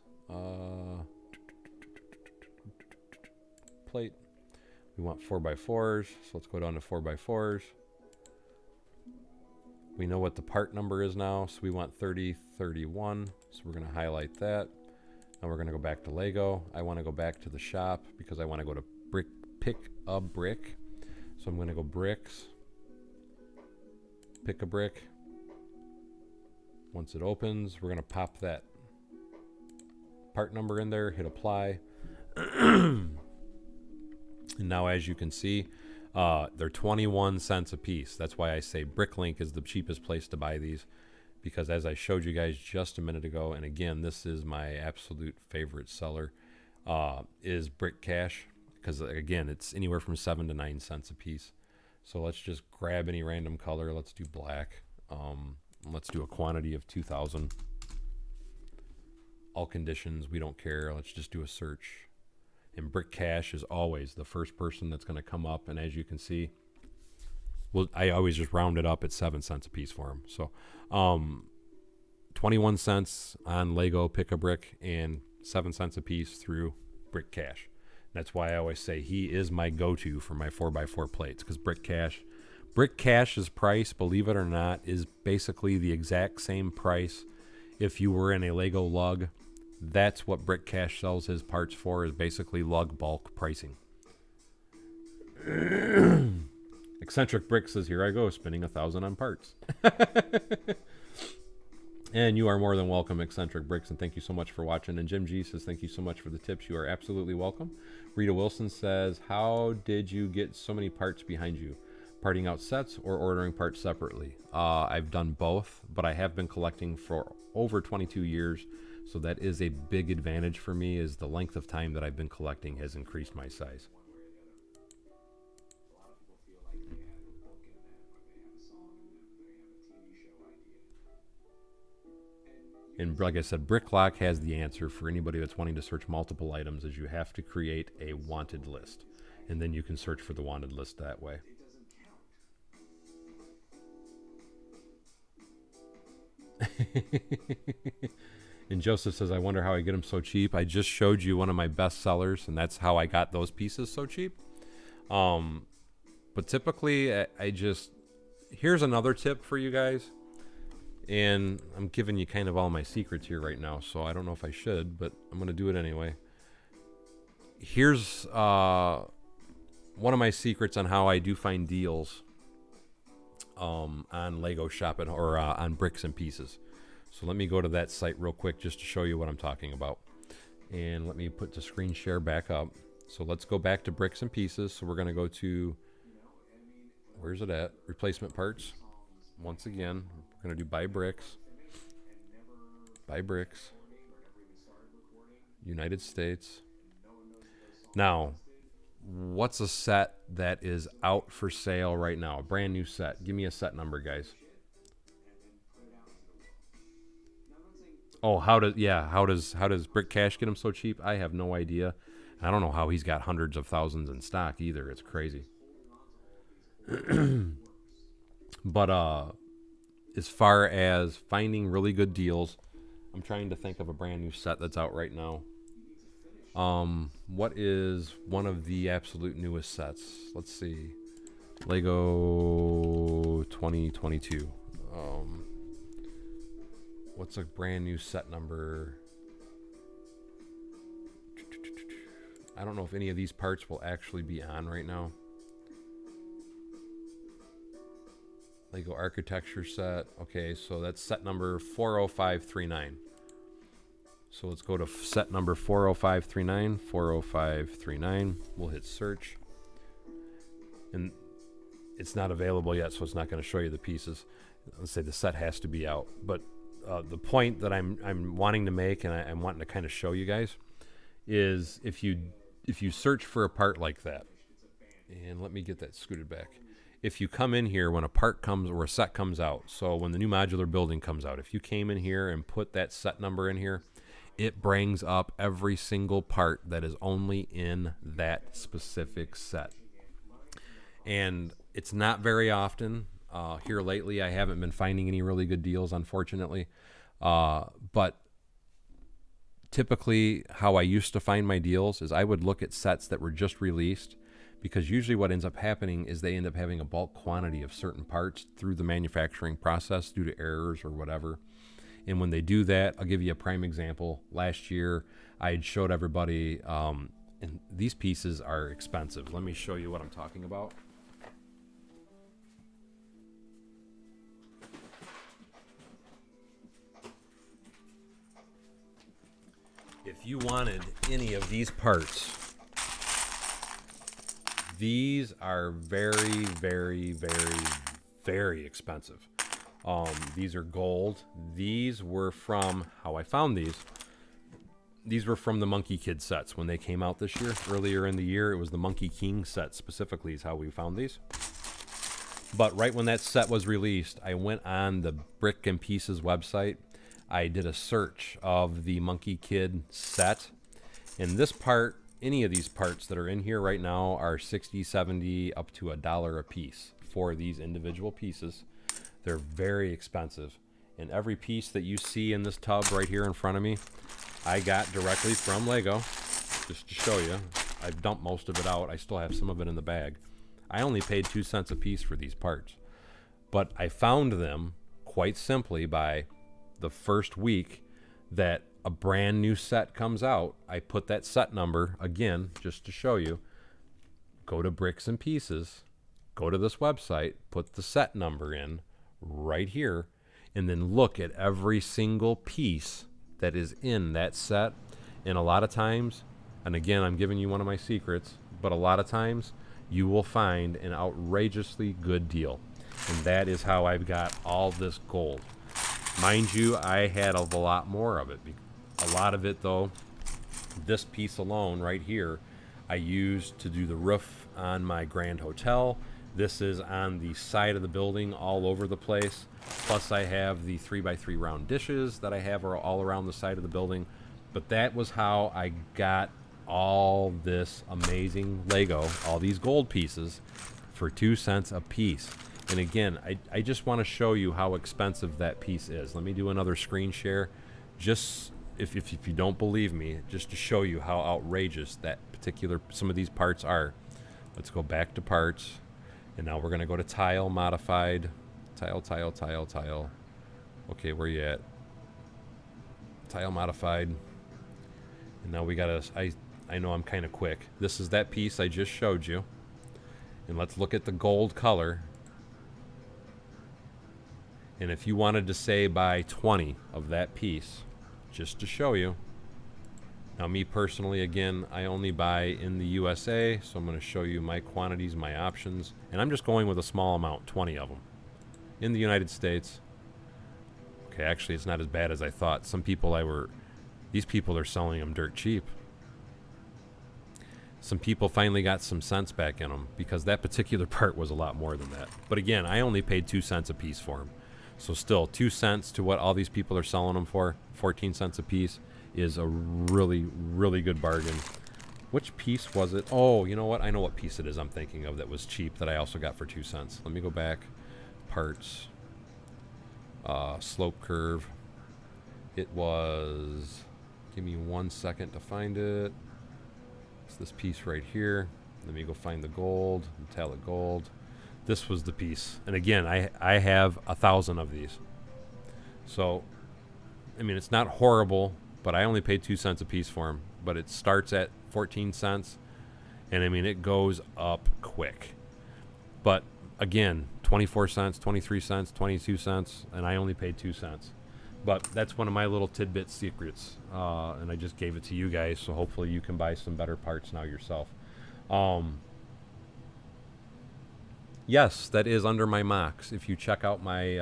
Plate. We want 4x4s, so let's go down to 4x4s. We know what the part number is now, so we want 3031. So we're going to highlight that. And we're going to go back to Lego. I want to go back to the shop because I want to go to Pick-a-Brick. So I'm going to go Bricks, Pick-a-Brick. Once it opens, we're going to pop that part number in there, hit apply. And now, as you can see, they're 21 cents a piece. That's why I say Bricklink is the cheapest place to buy these, because as I showed you guys just a minute ago, and again, this is my absolute favorite seller, is Brick Cash, because again, it's anywhere from 7 to 9 cents a piece. So let's just grab any random color. Let's do black. Let's do a quantity of 2,000. All conditions, we don't care. Let's just do a search. And Brick Cash is always the first person that's going to come up. And as you can see, well, I always just round it up at 7 cents a piece for them. So 21 cents on Lego Pick-a-Brick and 7 cents a piece through Brick Cash. That's why I always say he is my go-to for my 4x4 plates, because Brick Cash's price, believe it or not, is basically the exact same price if you were in a Lego lug. That's what Brick Cash sells his parts for, is basically lug bulk pricing. Eccentric Brick says, here I go, spending 1,000 on parts. And you are more than welcome, Eccentric Bricks, and thank you so much for watching. And Jim G says, thank you so much for the tips. You are absolutely welcome. Rita Wilson says, how did you get so many parts behind you? parting out sets or ordering parts separately. I've done both, but I have been collecting for over 22 years, so that is a big advantage for me, is the length of time that I've been collecting has increased my size. And like I said, Bricklock has the answer for anybody that's wanting to search multiple items, is you have to create a wanted list. And then you can search for the wanted list that way. And Joseph says, I wonder how I get them so cheap. I just showed you one of my best sellers, and that's how I got those pieces so cheap. But typically, here's another tip for you guys. And I'm giving you kind of all my secrets here right now, so I don't know if I should, but I'm going to do it anyway. Here's one of my secrets on how I do find deals on Lego Shopping or on Bricks and Pieces. So let me go to that site real quick just to show you what I'm talking about. And let me put the screen share back up. So let's go back to Bricks and Pieces. So we're going to go to, where's it at? Replacement parts. Once again, we're going to do buy bricks, United States. Now, what's a set that is out for sale right now? A brand new set. Give me a set number, guys. Oh, how does Brick Cash get them so cheap? I have no idea. I don't know how he's got hundreds of thousands in stock either. It's crazy. But as far as finding really good deals, I'm trying to think of a brand new set that's out right now. What is one of the absolute newest sets? Let's see. Lego 2022. What's a brand new set number? I don't know if any of these parts will actually be on right now. Lego architecture set. Okay, so that's set number 40539. So let's go to set number 40539. 40539. We'll hit search. And it's not available yet, so it's not going to show you the pieces. Let's say the set has to be out. But the point that I'm wanting to make, and I'm wanting to kind of show you guys, is if you search for a part like that, and let me get that scooted back. If you come in here when a part comes or a set comes out, so when the new modular building comes out, if you came in here and put that set number in here, it brings up every single part that is only in that specific set. And it's not very often. Here lately, I haven't been finding any really good deals, unfortunately. But typically, how I used to find my deals is I would look at sets that were just released, because usually what ends up happening is they end up having a bulk quantity of certain parts through the manufacturing process due to errors or whatever. And when they do that, I'll give you a prime example. Last year, I had showed everybody, and these pieces are expensive. Let me show you what I'm talking about. If you wanted any of these parts, these are very, very, very, very expensive. These are gold. These were from, how I found these were from the Monkey Kid sets when they came out this year. Earlier in the year, it was the Monkey King set specifically is how we found these. But right when that set was released, I went on the Brick and Pieces website. I did a search of the Monkey Kid set. And this part, any of these parts that are in here right now are 60, 70, up to $1 a piece for these individual pieces. They're very expensive. And every piece that you see in this tub right here in front of me, I got directly from Lego. Just to show you, I've dumped most of it out. I still have some of it in the bag. I only paid 2 cents a piece for these parts. But I found them quite simply by the first week that a brand new set comes out. I put that set number, again, just to show you. Go to Bricks and Pieces, go to this website, put the set number in right here, and then look at every single piece that is in that set. And a lot of times, and again, I'm giving you one of my secrets, but a lot of times you will find an outrageously good deal. And that is how I've got all this gold. Mind you, I had a lot more of it. A lot of it, though, this piece alone right here, I used to do the roof on my Grand Hotel. This is on the side of the building all over the place. Plus I have the 3x3 round dishes that I have all around the side of the building. But that was how I got all this amazing Lego, all these gold pieces for 2 cents a piece. And again, I just want to show you how expensive that piece is. Let me do another screen share, just if you don't believe me, just to show you how outrageous that particular, some of these parts are. Let's go back to parts, and now we're going to go to tile, modified, tile. Okay, where you at? Tile, modified. And now we got to, I know I'm kind of quick. This is that piece I just showed you. And let's look at the gold color. And if you wanted to say buy 20 of that piece, just to show you. Now me personally, again, I only buy in the USA, so I'm going to show you my quantities, my options. And I'm just going with a small amount, 20 of them. In the United States. Okay, actually it's not as bad as I thought. Some people these people are selling them dirt cheap. Some people finally got some sense back in them, because that particular part was a lot more than that. But again, I only paid 2 cents a piece for them. So still, 2 cents to what all these people are selling them for, 14 cents a piece, is a really, really good bargain. Which piece was it? Oh, you know what? I know what piece it is I'm thinking of that was cheap that I also got for 2 cents. Let me go back. Parts. Slope curve. It was... Give me 1 second to find it. It's this piece right here. Let me go find the gold. Metallic gold. This was the piece. And again, I have 1,000 of these. So, I mean, it's not horrible, but I only paid 2 cents a piece for them. But it starts at 14 cents. And I mean, it goes up quick. But again, 24 cents, 23 cents, 22 cents, and I only paid 2 cents. But that's one of my little tidbit secrets. And I just gave it to you guys, so hopefully you can buy some better parts now yourself. Yes, that is under my mocks. If you check out my,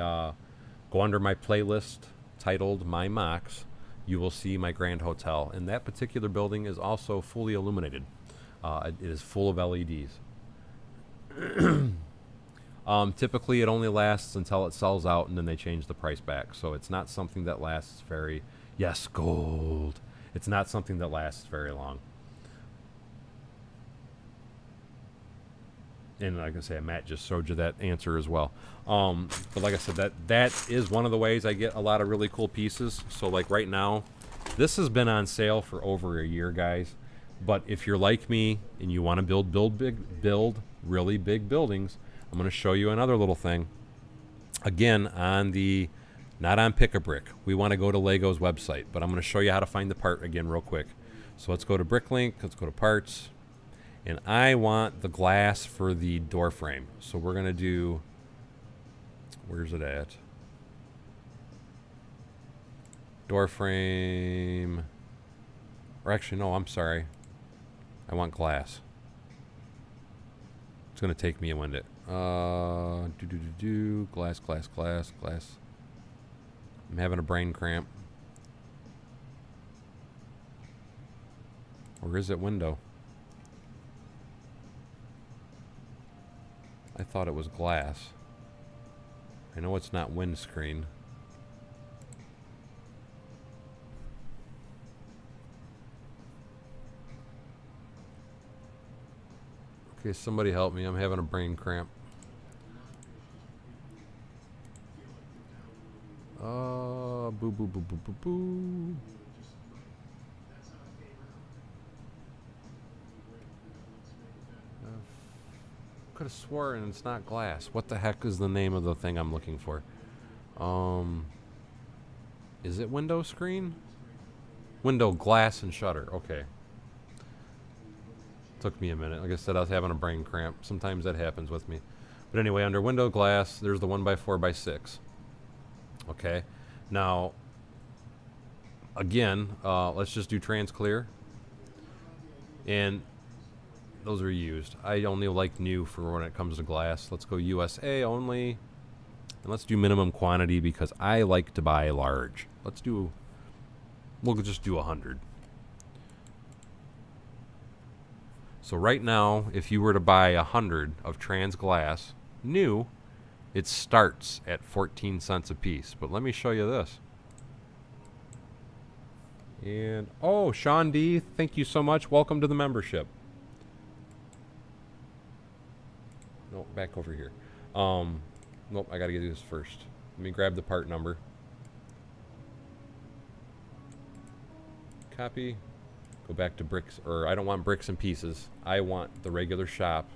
go under my playlist titled My Mocks, you will see my Grand Hotel. And that particular building is also fully illuminated. It is full of LEDs. Typically, it only lasts until it sells out, and then they change the price back. So it's not something that lasts very... Yes, gold. It's not something that lasts very long. And like I say, Matt just showed you that answer as well. But like I said, that is one of the ways I get a lot of really cool pieces. So like right now, this has been on sale for over a year, guys. But if you're like me and you want to build really big buildings, I'm going to show you another little thing. Again, not on Pick-a-Brick. We want to go to Lego's website, but I'm going to show you how to find the part again real quick. So let's go to Bricklink. Let's go to parts. And I want the glass for the door frame. So we're going to do, where's it at? Door frame. Or actually, no, I'm sorry. I want glass. It's going to take me a minute. Glass. I'm having a brain cramp. Or is it window? I thought it was glass. I know it's not windscreen. Okay, somebody help me. I'm having a brain cramp. Boo. Could have sworn it's not glass. What the heck is the name of the thing I'm looking for? Is it window screen? Window, glass, and shutter. Okay. Took me a minute. Like I said, I was having a brain cramp. Sometimes that happens with me. But anyway, under window glass, there's the 1x4x6. Okay. Now, again, let's just do trans clear. And those are used. I only like new for when it comes to glass. Let's go USA only. And let's do minimum quantity because I like to buy large. We'll just do 100. So right now, if you were to buy 100 of trans glass, new, it starts at 14 cents a piece. But let me show you this. And, oh, Sean D., thank you so much. Welcome to the membership. Nope, back over here. Nope, I got to do this first. Let me grab the part number. Copy. Go back to bricks, or I don't want bricks and pieces. I want the regular shop.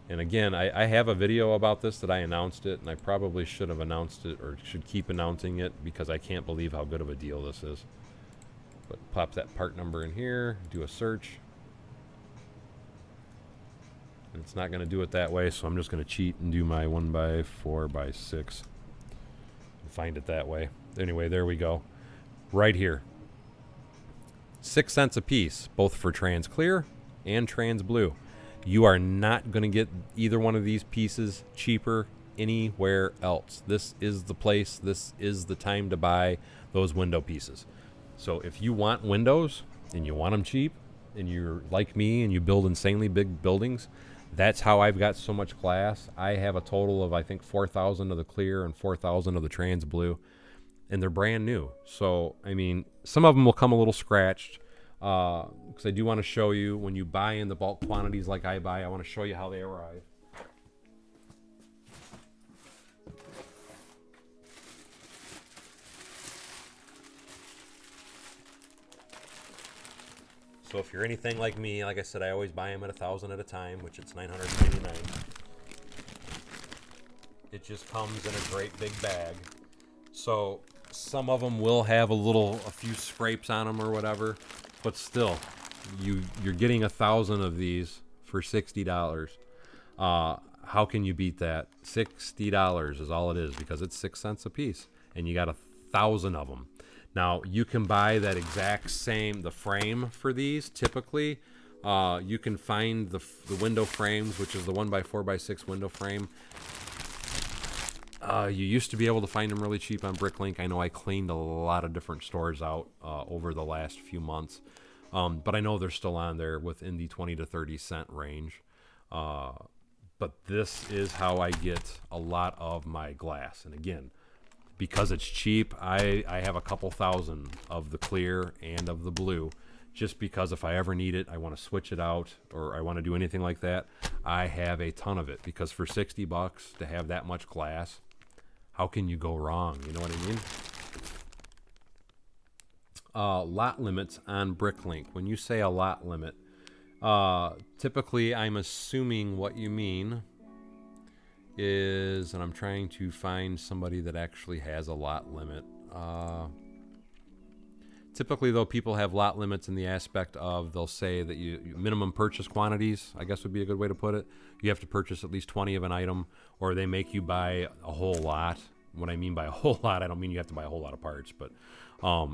And again, I have a video about this that I announced it, and I probably should have announced it, or should keep announcing it, because I can't believe how good of a deal this is. But pop that part number in here, do a search. And it's not going to do it that way, so I'm just going to cheat and do my 1x4x6. And find it that way. Anyway, there we go. Right here. 6 cents a piece, both for trans clear and trans blue. You are not going to get either one of these pieces cheaper anywhere else. This is the place. This is the time to buy those window pieces. So if you want windows and you want them cheap and you're like me and you build insanely big buildings, that's how I've got so much glass. I have a total of, I think, 4,000 of the clear and 4,000 of the trans blue. And they're brand new. So, I mean, some of them will come a little scratched. Because I do want to show you when you buy in the bulk quantities like I buy, I want to show you how they arrive. So if you're anything like me, like I said, I always buy them at 1,000 at a time, which it's $999. It just comes in a great big bag. So some of them will have a few scrapes on them or whatever, but still, you're getting 1,000 of these for $60. How can you beat that? $60 is all it is, because it's 6 cents a piece, and you got 1,000 of them. Now you can buy that exact same, the frame for these. Typically, you can find the window frames, which is the 1x4x6 window frame. You used to be able to find them really cheap on Bricklink. I know I cleaned a lot of different stores out over the last few months. But I know they're still on there within the 20 to 30 cent range. But this is how I get a lot of my glass. And again, because it's cheap, I have a couple thousand of the clear and of the blue. Just because if I ever need it, I want to switch it out, or I want to do anything like that, I have a ton of it. Because for $60 to have that much glass, how can you go wrong? You know what I mean? Lot limits on Bricklink. When you say a lot limit, typically I'm assuming what you mean is, and I'm trying to find somebody that actually has a lot limit. Typically, though, people have lot limits in the aspect of they'll say that you minimum purchase quantities, I guess would be a good way to put it. You have to purchase at least 20 of an item, or they make you buy a whole lot. What I mean by a whole lot, I don't mean you have to buy a whole lot of parts, but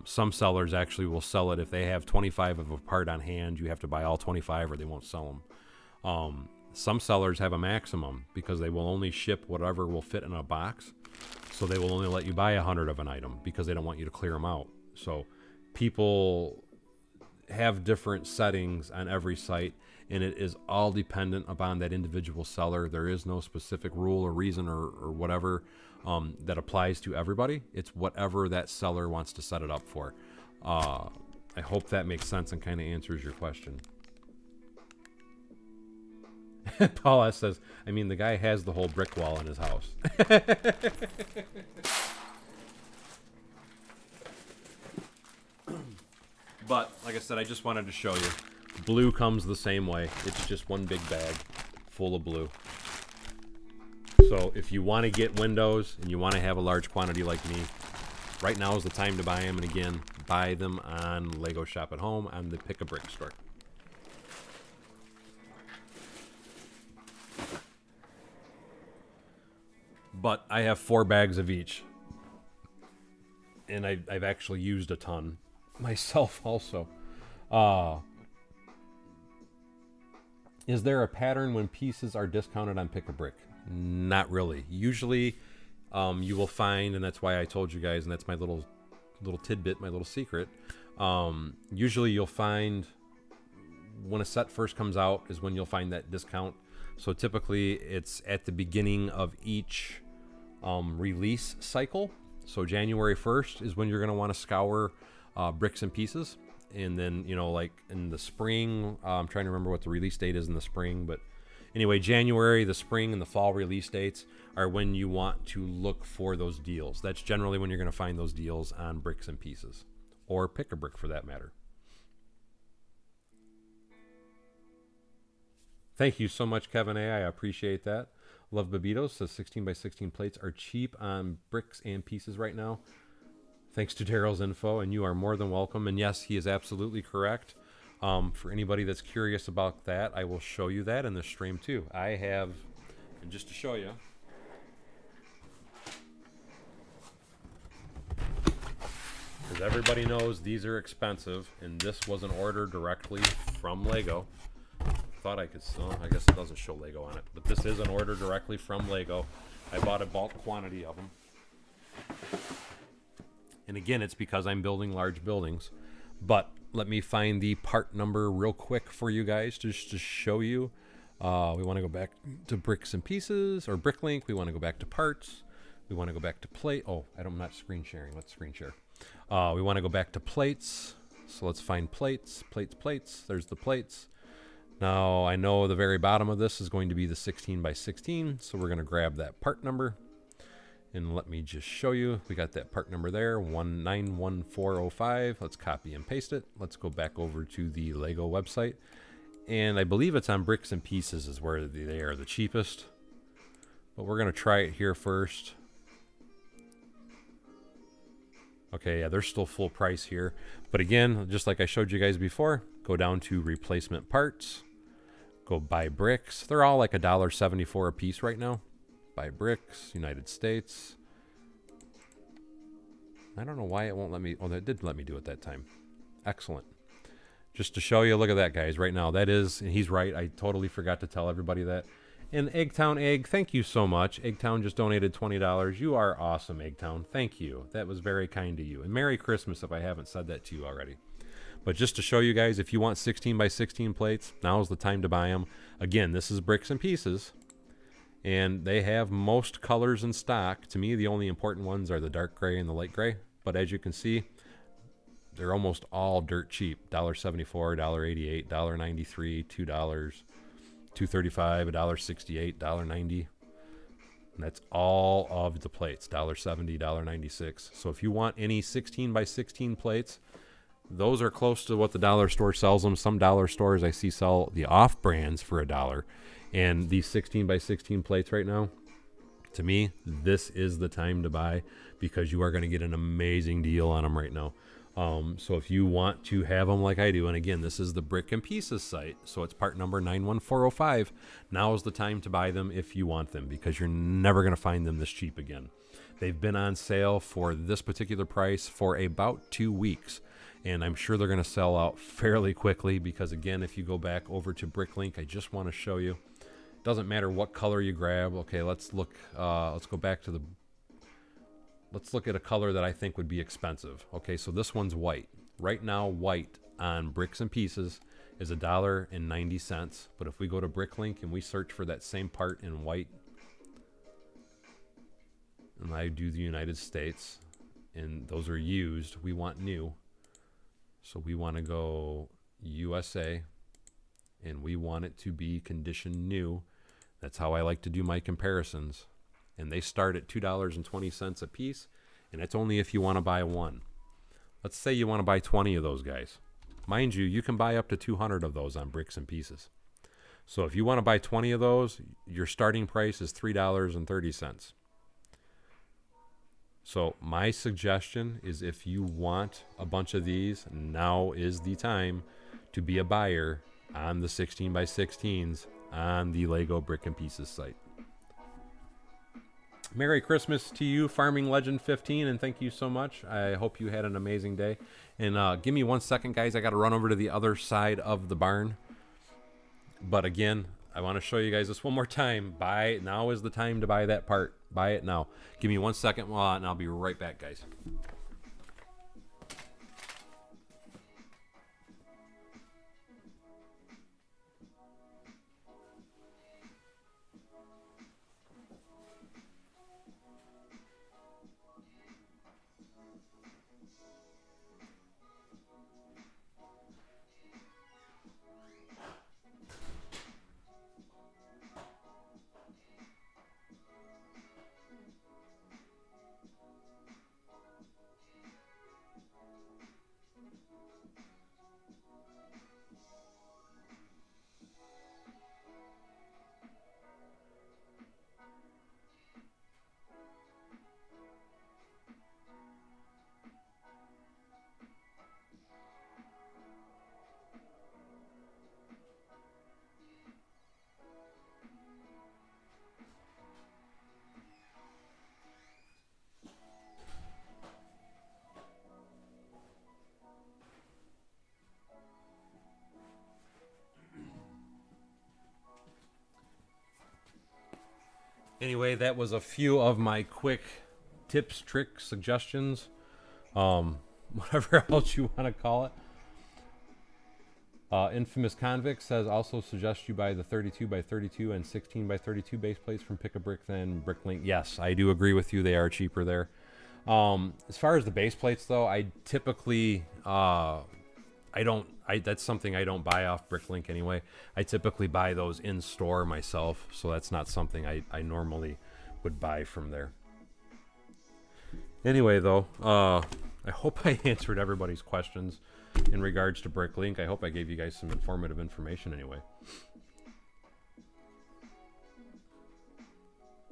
some sellers actually will sell it. If they have 25 of a part on hand, you have to buy all 25 or they won't sell them. Some sellers have a maximum because they will only ship whatever will fit in a box. So they will only let you buy 100 of an item because they don't want you to clear them out. So people have different settings on every site, and it is all dependent upon that individual seller. There is no specific rule or reason or whatever that applies to everybody. It's whatever that seller wants to set it up for. I hope that makes sense and kind of answers your question. Paul S. says, I mean, the guy has the whole brick wall in his house. But, like I said, I just wanted to show you. Blue comes the same way. It's just one big bag full of blue. So if you want to get windows and you want to have a large quantity like me, right now is the time to buy them. And again, buy them on Lego Shop at Home on the Pick a Brick store. But I have 4 bags of each. And I've actually used a ton myself also. Is there a pattern when pieces are discounted on Pick-a-Brick? Not really. Usually, you will find, and that's why I told you guys, and that's my little tidbit, my little secret. Usually, you'll find when a set first comes out is when you'll find that discount. So typically, it's at the beginning of each release cycle. So January 1st is when you're going to want to scour bricks and pieces. And then, you know, like in the spring, I'm trying to remember what the release date is in the spring. But anyway, January, the spring, and the fall release dates are when you want to look for those deals. That's generally when you're going to find those deals on bricks and pieces. Or Pick-a-Brick for that matter. Thank you so much, Kevin A. I appreciate that. Love Babitos says 16 by 16 plates are cheap on bricks and pieces right now. Thanks to Daryl's info, and you are more than welcome. And yes, he is absolutely correct. For anybody that's curious about that, I will show you that in the stream too. I have, and just to show you, because everybody knows these are expensive, and this was an order directly from Lego. Thought I could, I guess it doesn't show Lego on it, but this is an order directly from Lego. I bought a bulk quantity of them. And again, it's because I'm building large buildings. But let me find the part number real quick for you guys just to show you. We want to go back to bricks and pieces or Bricklink. We want to go back to parts. We want to go back to plate. Oh, I'm not screen sharing. Let's screen share. We want to go back to plates. So let's find plates, plates. There's the plates. Now I know the very bottom of this is going to be the 16 by 16. So we're going to grab that part number. And let me just show you. We got that part number there, 191405. Let's copy and paste it. Let's go back over to the Lego website. And I believe it's on bricks and pieces is where they are the cheapest. But we're going to try it here first. Okay, yeah, they're still full price here. But again, just like I showed you guys before, go down to replacement parts. Go buy bricks. They're all like $1.74 a piece right now. Buy bricks, United States. I don't know why it won't let me. Oh, that did let me do it that time. Excellent. Just to show you, look at that, guys. Right now, that is, and he's right. I totally forgot to tell everybody that. And Eggtown Egg, thank you so much. Eggtown just donated $20. You are awesome, Eggtown. Thank you. That was very kind to you. And Merry Christmas if I haven't said that to you already. But just to show you guys, if you want 16 by 16 plates, now is the time to buy them. Again, this is bricks and pieces. And they have most colors in stock. To me, the only important ones are the dark gray and the light gray. But as you can see, they're almost all dirt cheap. $1.74, $1.88, $1.93, $2, $2.35, $1.68, $1.90. And that's all of the plates, $1.70, $1.96. So if you want any 16 by 16 plates, those are close to what the dollar store sells them. Some dollar stores I see sell the off-brands for $1. And these 16 by 16 plates right now, to me, this is the time to buy because you are going to get an amazing deal on them right now. So if you want to have them like I do, and again, this is the Brick and Pieces site, so it's part number 91405. Now is the time to buy them if you want them because you're never going to find them this cheap again. They've been on sale for this particular price for about 2 weeks. And I'm sure they're going to sell out fairly quickly because, again, if you go back over to Bricklink, I just want to show you. It doesn't matter what color you grab. Okay, let's look. Let's go back to the. Let's look at a color that I think would be expensive. Okay, so this one's white. Right now, white on Bricks and Pieces is $1.90. But if we go to Bricklink and we search for that same part in white, and I do the United States, and those are used, we want new. So we want to go USA, and we want it to be condition new. That's how I like to do my comparisons. And they start at $2.20 a piece, and that's only if you want to buy one. Let's say you want to buy 20 of those guys. Mind you, you can buy up to 200 of those on Bricks and Pieces. So if you want to buy 20 of those, your starting price is $3.30. So my suggestion is if you want a bunch of these, now is the time to be a buyer on the 16 by 16s on the Lego Brick and Pieces site. Merry Christmas to you, Farming Legend 15, and thank you so much. I hope you had an amazing day. And give me 1 second, guys. I got to run over to the other side of the barn. But again, I want to show you guys this one more time. Now is the time to buy that part. Buy it now. Give me 1 second, and I'll be right back, guys. Anyway, that was a few of my quick tips, tricks, suggestions, whatever else you want to call it. Infamous Convict says, also suggest you buy the 32 by 32 and 16 by 32 base plates from Pick a Brick than Bricklink. Yes, I do agree with you. They are cheaper there. As far as the base plates, though, I typically that's something I don't buy off Bricklink anyway. I typically buy those in store myself, so that's not something I normally would buy from there. Anyway, though, I hope I answered everybody's questions in regards to Bricklink. I hope I gave you guys some informative information anyway.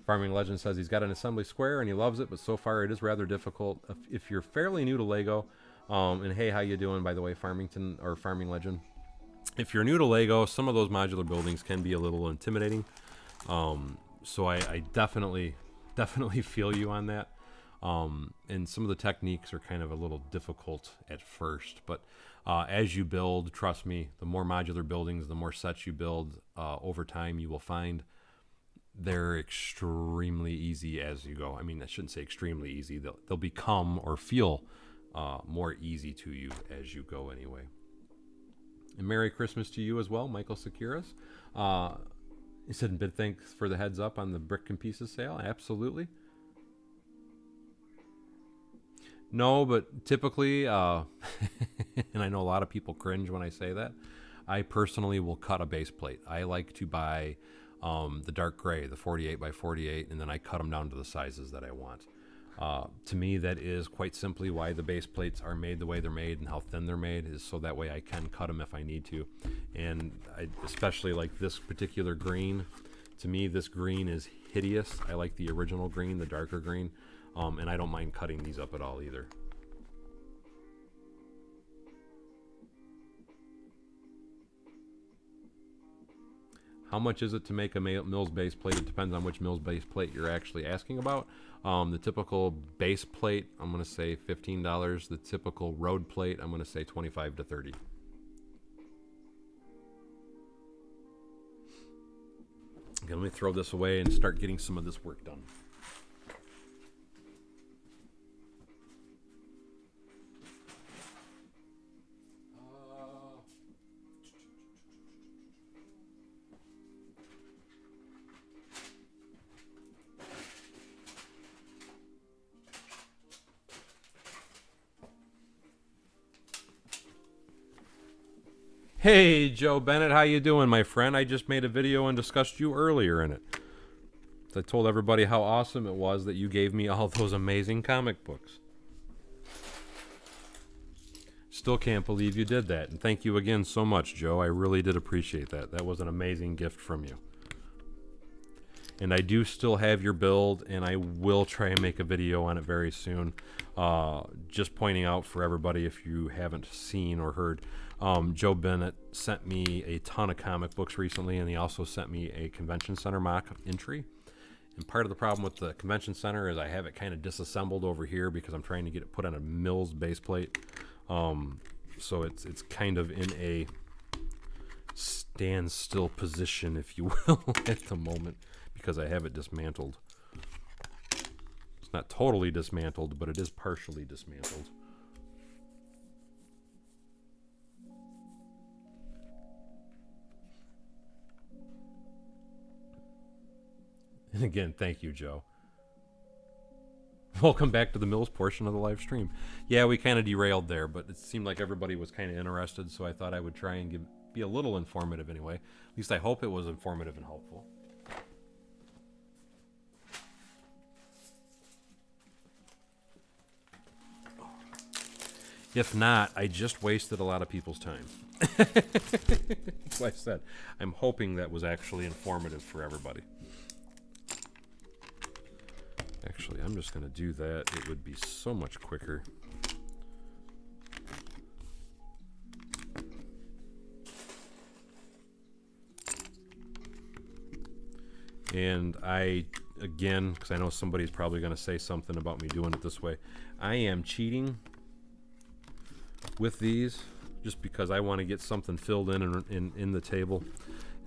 Farming Legend says he's got an assembly square and he loves it, but so far it is rather difficult. If you're fairly new to Lego, and hey, how you doing, by the way, Farmington or Farming Legend? If you're new to Lego, some of those modular buildings can be a little intimidating. So I definitely feel you on that. And some of the techniques are kind of a little difficult at first, but as you build, trust me, the more modular buildings, the more sets you build, over time you will find they're extremely easy as you go. I mean, I shouldn't say extremely easy. They'll become or feel more easy to you as you go anyway. And Merry Christmas to you as well, Michael Securas. He said, big thanks for the heads up on the Brick and Pieces sale. Absolutely. No, but typically, and I know a lot of people cringe when I say that, I personally will cut a base plate. I like to buy the dark gray, the 48 by 48, and then I cut them down to the sizes that I want. To me, that is quite simply why the base plates are made the way they're made and how thin they're made, is so that way I can cut them if I need to. And I especially like this particular green. To me, this green is hideous. I like the original green, the darker green, and I don't mind cutting these up at all either. How much is it to make a Mills base plate? It depends on which Mills base plate you're actually asking about. The typical base plate, I'm going to say $15. The typical road plate, I'm going to say $25 to $30. Okay, let me throw this away and start getting some of this work done. Hey, Joe Bennett, how you doing, my friend? I just made a video and discussed you earlier in it. I told everybody how awesome it was that you gave me all those amazing comic books. Still can't believe you did that. And thank you again so much, Joe. I really did appreciate that. That was an amazing gift from you. And I do still have your build, and I will try and make a video on it very soon. Just pointing out for everybody, if you haven't seen or heard, Joe Bennett sent me a ton of comic books recently, and he also sent me a convention center mock entry. And part of the problem with the convention center is I have it kind of disassembled over here because I'm trying to get it put on a Mills base plate. So it's kind of in a standstill position, if you will, at the moment, because I have it dismantled. It's not totally dismantled, but it is partially dismantled. And again, thank you, Joe. Welcome back to the Mills portion of the live stream. Yeah, we kind of derailed there, but it seemed like everybody was kind of interested, so I thought I would try and be a little informative anyway. At least I hope it was informative and helpful. If not, I just wasted a lot of people's time. That's why I said I'm hoping that was actually informative for everybody. Actually, I'm just going to do that. It would be so much quicker. And I, again, because I know somebody's probably going to say something about me doing it this way, I am cheating with these just because I want to get something filled in the table.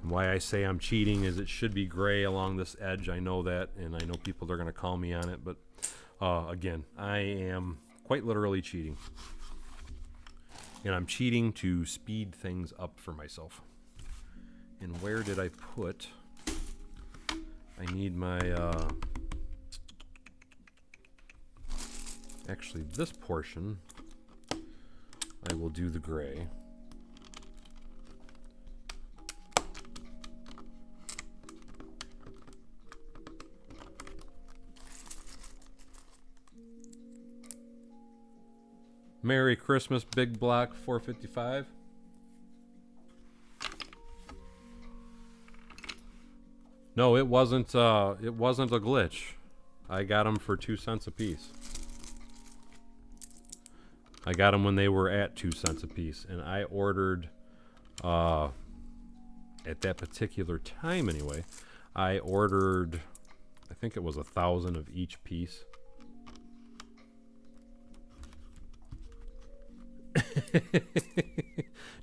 And why I say I'm cheating is it should be gray along this edge. I know that, and I know people are going to call me on it, but again, I am quite literally cheating. And I'm cheating to speed things up for myself. And where did I put... I need my... actually, this portion, I will do the gray. Merry Christmas, Big Block 455. No, it wasn't a glitch. I got them for 2 cents a piece. I got them when they were at 2 cents a piece, and I ordered at that particular time anyway. I ordered, I think it was 1,000 of each piece.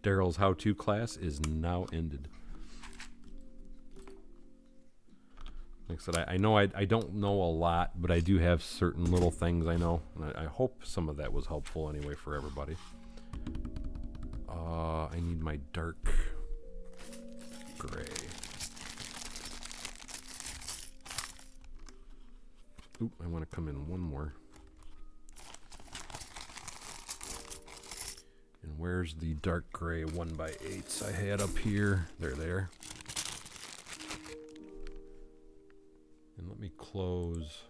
Daryl's how-to class is now ended. Like I said, I know I don't know a lot, but I do have certain little things I know, and I hope some of that was helpful anyway for everybody. I need my dark gray. Oop, I want to come in one more. And where's the dark gray 1x8s I had up here? They're there. And let me close.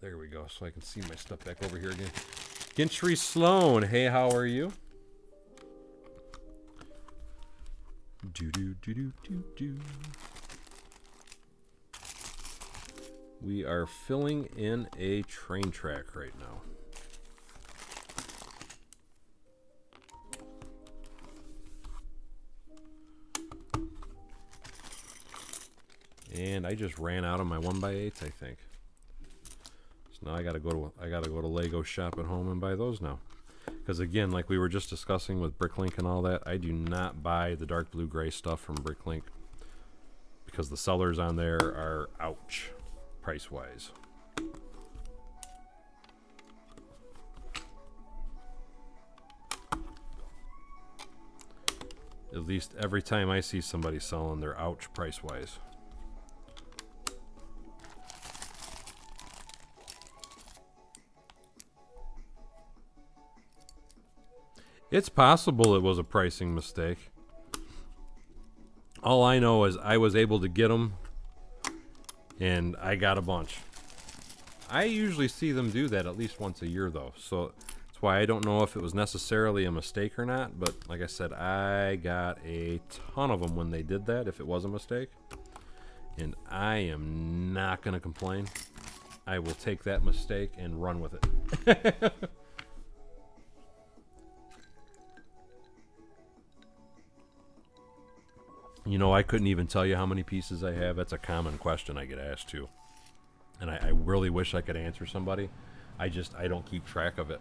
There we go, so I can see my stuff back over here again. Gintry Sloan, hey, how are you? Do. We are filling in a train track right now. And I just ran out of my 1x8s, I think. So now I gotta go to Lego shop at home and buy those now. Because again, like we were just discussing with Bricklink and all that, I do not buy the dark blue gray stuff from Bricklink because the sellers on there are ouch, price wise. At least every time I see somebody selling, they're ouch price wise. It's possible it was a pricing mistake. All I know is I was able to get them, and I got a bunch. I usually see them do that at least once a year, though, so that's why I don't know if it was necessarily a mistake or not, but like I said, I got a ton of them when they did that, if it was a mistake, and I am not going to complain. I will take that mistake and run with it. You know, I couldn't even tell you how many pieces I have. That's a common question I get asked too. And I really wish I could answer somebody. I don't keep track of it.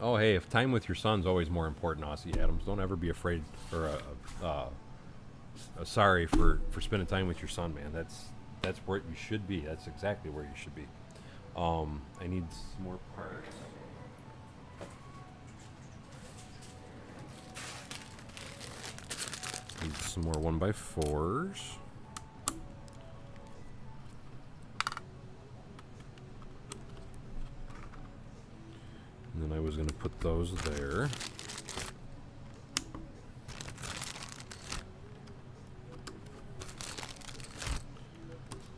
Oh, hey, if time with your son's always more important, Aussie Adams. Don't ever be afraid or sorry for spending time with your son, man. That's where you should be. That's exactly where you should be. I need some more parts. Need some more 1x4s. And then I was going to put those there.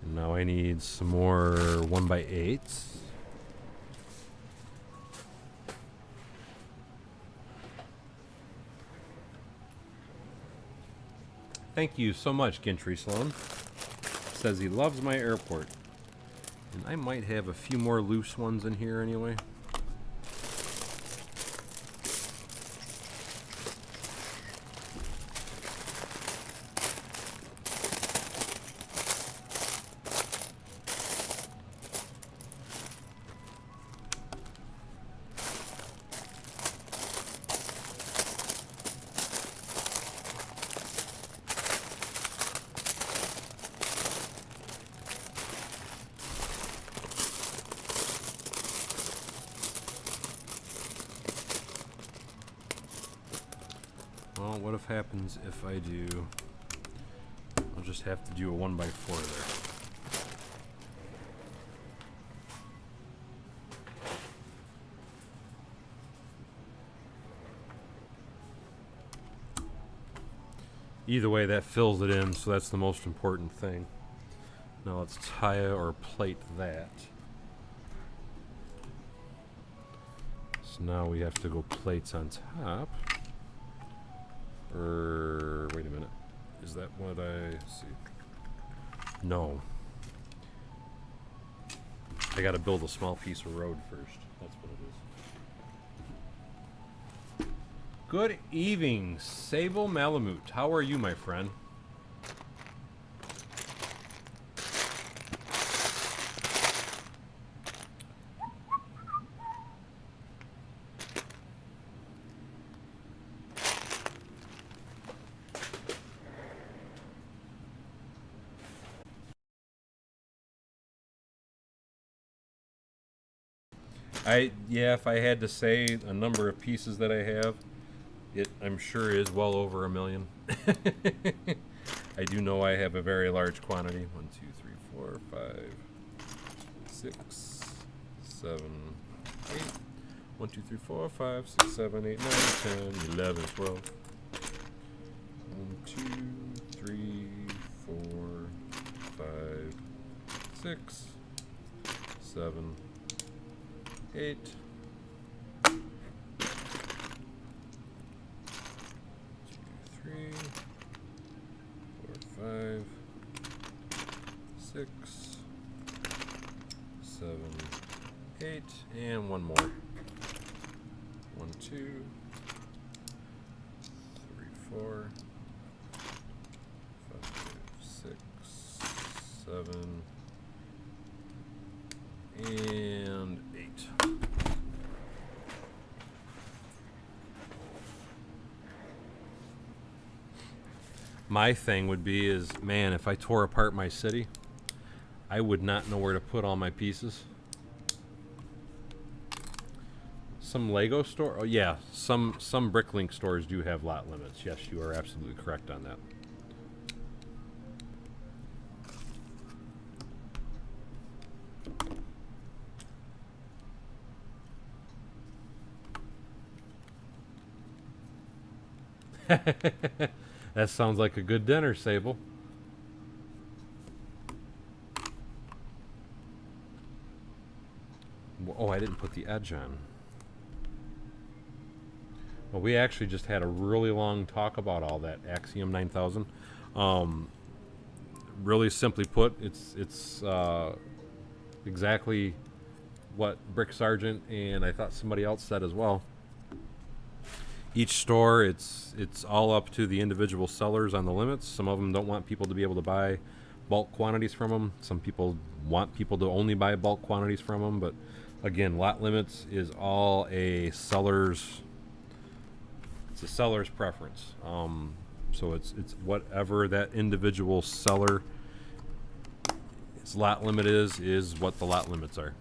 And now I need some more 1x8s. Thank you so much, Gintry Sloan. Says he loves my airport. And I might have a few more loose ones in here anyway. Well, what if happens if I do... I'll just have to do a 1x4 there. Either way, that fills it in, so that's the most important thing. Now let's tie or plate that. So now we have to go plates on top. Or wait a minute, is that what I see? No, I got to build a small piece of road first. That's what it is. Good evening, Sable Malamute. How are you, my friend? Yeah, if I had to say a number of pieces that I have, it I'm sure is well over 1 million. I do know I have a very large quantity. 1, 2, 3, 4, 5, 6, 7, 8. 1, 2, 3, 4, 5, 6, 7, 8, 9, 10, 11, 12. 1, 2, 3, 4, 5, 6, 7, 8. 2, 3, 4, 5, 6, 7, 8, and one more. 1, 2, 3, 4, 5, 6, 7, and 8. My thing would be is, man, if I tore apart my city, I would not know where to put all my pieces. Some Lego store? Oh yeah, some Bricklink stores do have lot limits. Yes, you are absolutely correct on that. That sounds like a good dinner, Sable. Oh, I didn't put the edge on. Well, we actually just had a really long talk about all that Axiom 9000. Really simply put, it's exactly what Brick Sergeant and I thought somebody else said as well. Each store, it's all up to the individual sellers on the limits. Some of them don't want people to be able to buy bulk quantities from them. Some people want people to only buy bulk quantities from them, but Again, lot limits is all a seller's. It's a seller's preference. So it's whatever that individual seller's lot limit is what the lot limits are.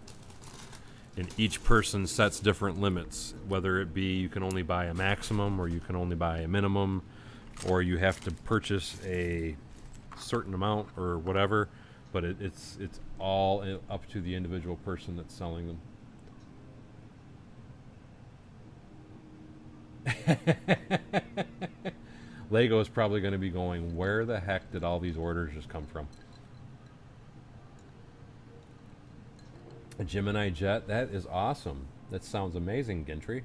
And each person sets different limits, whether it be you can only buy a maximum or you can only buy a minimum, or you have to purchase a certain amount or whatever. But it's all up to the individual person that's selling them. Lego is probably going to be going, where the heck did all these orders just come from? A Gemini jet? That is awesome. That sounds amazing, Gentry.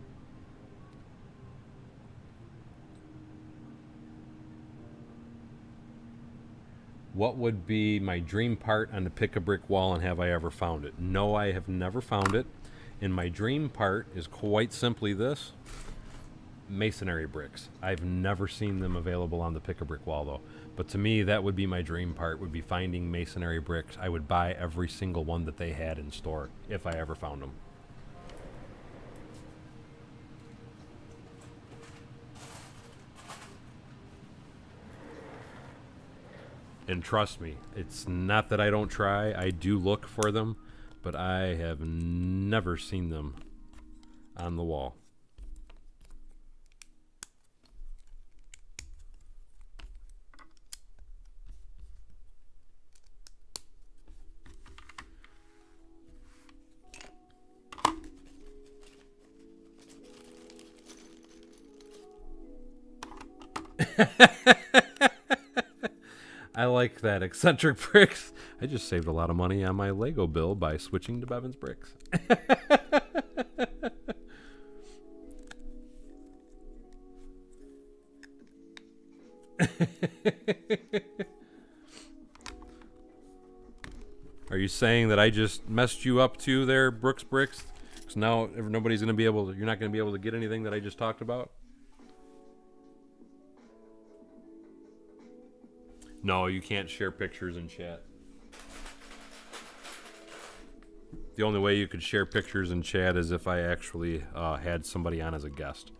What would be my dream part on the pick-a-brick wall, and have I ever found it? No, I have never found it. And my dream part is quite simply this. Masonry bricks. I've never seen them available on the pick-a-brick wall, though. But to me, that would be my dream part, would be finding masonry bricks. I would buy every single one that they had in store if I ever found them. And trust me, it's not that I don't try. I do look for them, but I have never seen them on the wall. I like that. Eccentric bricks. I just saved a lot of money on my Lego bill by switching to Bevins bricks. Are you saying that I just messed you up too there, Brooks Bricks? Because now nobody's going to be able to, you're not going to be able to get anything that I just talked about? No, you can't share pictures in chat. The only way you could share pictures in chat is if I actually had somebody on as a guest.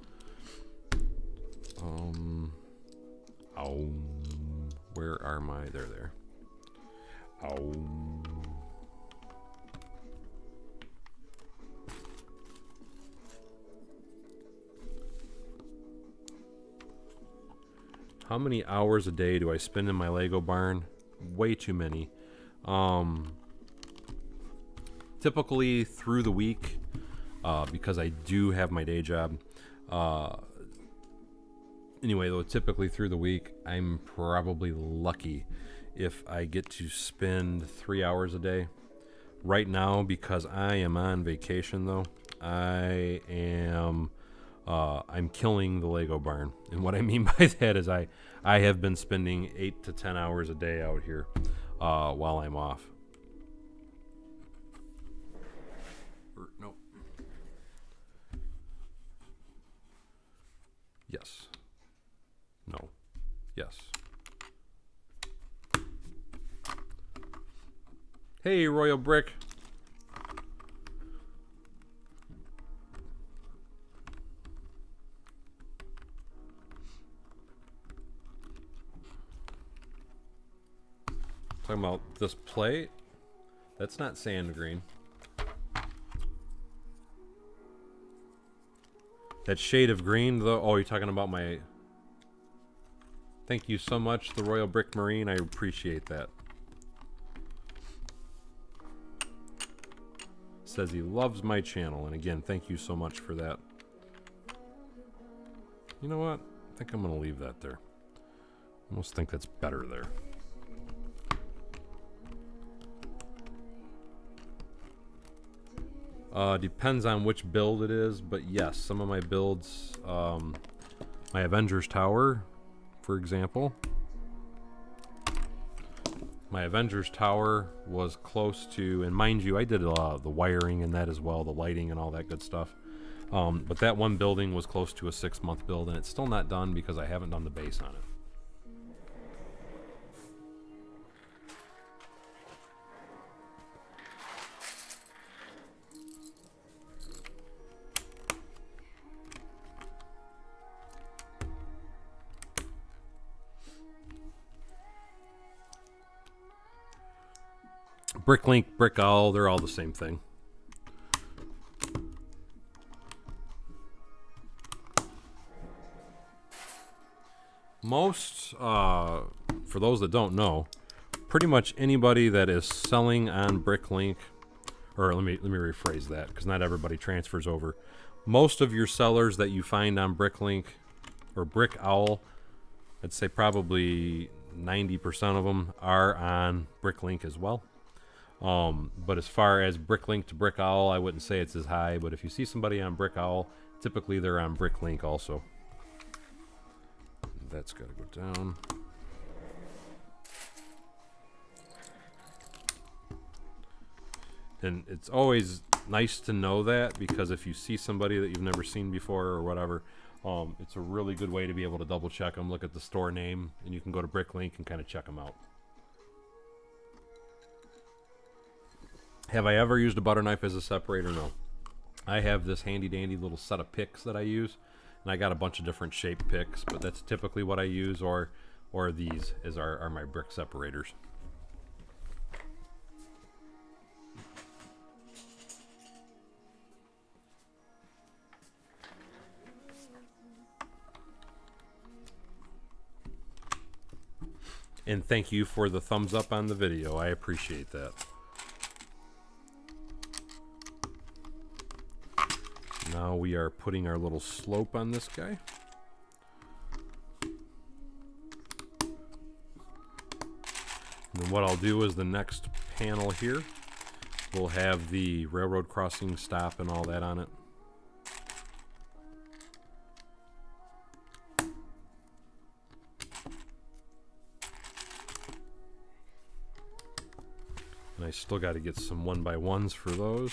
Where are my? There. How many hours a day do I spend in my Lego barn? Way too many. Typically through the week, because I do have my day job. Anyway, though, typically through the week, I'm probably lucky if I get to spend 3 hours a day. Right now, because I am on vacation, though, I'm killing the Lego barn. And what I mean by that is I have been spending 8 to 10 hours a day out here while I'm off. Nope. Yes. No. Yes. Hey, Royal Brick. Talking about this plate. That's not sand green. That shade of green, though. Oh, you're talking about my... Thank you so much, the Royal Brick Marine. I appreciate that. Says he loves my channel. And again, thank you so much for that. You know what? I think I'm going to leave that there. I almost think that's better there. Depends on which build it is, but yes, some of my builds, my Avengers Tower, for example. My Avengers Tower was close to, and mind you, I did the wiring and that as well, the lighting and all that good stuff. But that one building was close to a 6-month build, and it's still not done because I haven't done the base on it. Bricklink, Brick Owl, they're all the same thing. Most, for those that don't know, pretty much anybody that is selling on Bricklink, or let me rephrase that, because not everybody transfers over. Most of your sellers that you find on Bricklink or Brick Owl, I'd say probably 90% of them are on Bricklink as well. But as far as Bricklink to Brick Owl, I wouldn't say it's as high, but if you see somebody on Brick Owl, typically they're on Bricklink also. That's got to go down. And it's always nice to know that, because if you see somebody that you've never seen before or whatever, it's a really good way to be able to double check them, look at the store name, and you can go to Bricklink and kind of check them out. Have I ever used a butter knife as a separator? No. I have this handy dandy little set of picks that I use, and I got a bunch of different shaped picks, but that's typically what I use, or these as are my brick separators. And thank you for the thumbs up on the video. I appreciate that. Now we are putting our little slope on this guy. And then what I'll do is the next panel here will have the railroad crossing stop and all that on it. And I still got to get some 1x1s for those.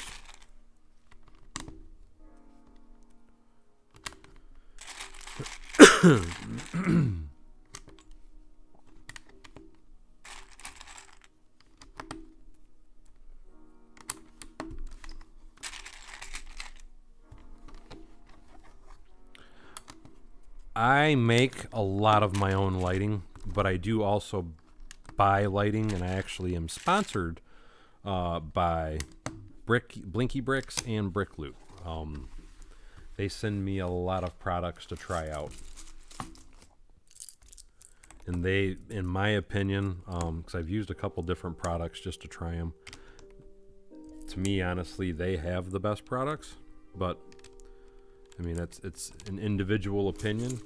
I make a lot of my own lighting, but I do also buy lighting, and I actually am sponsored by Blinky Bricks and Brick Loot. They send me a lot of products to try out. And they, in my opinion, because I've used a couple different products just to try them, to me, honestly, they have the best products. But, I mean, it's an individual opinion.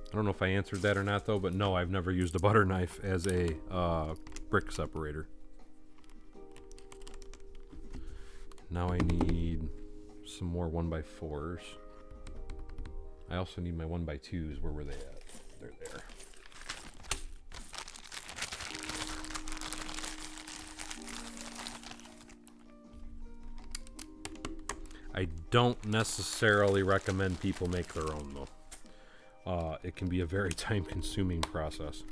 I don't know if I answered that or not, though, but no, I've never used a butter knife as a brick separator. Now I need some more 1x4s. I also need my 1x2s. Where were they at? They're there. I don't necessarily recommend people make their own, though. It can be a very time-consuming process.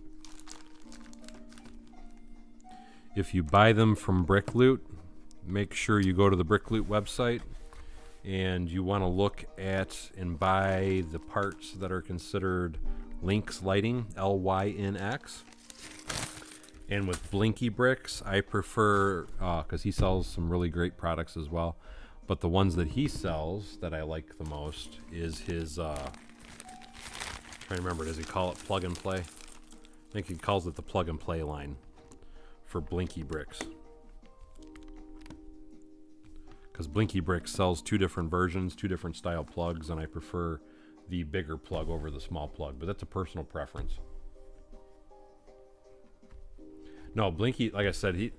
If you buy them from Brick Loot, make sure you go to the Brick Loot website, and you want to look at and buy the parts that are considered Lynx lighting, L-Y-N-X. And with Blinky Bricks, I prefer, because he sells some really great products as well, but the ones that he sells that I like the most is his... trying to remember, does he call it plug and play? I think he calls it the plug and play line for Blinky Bricks. Because Blinky Bricks sells two different versions, two different style plugs, and I prefer the bigger plug over the small plug, but that's a personal preference. No, Blinky, like I said,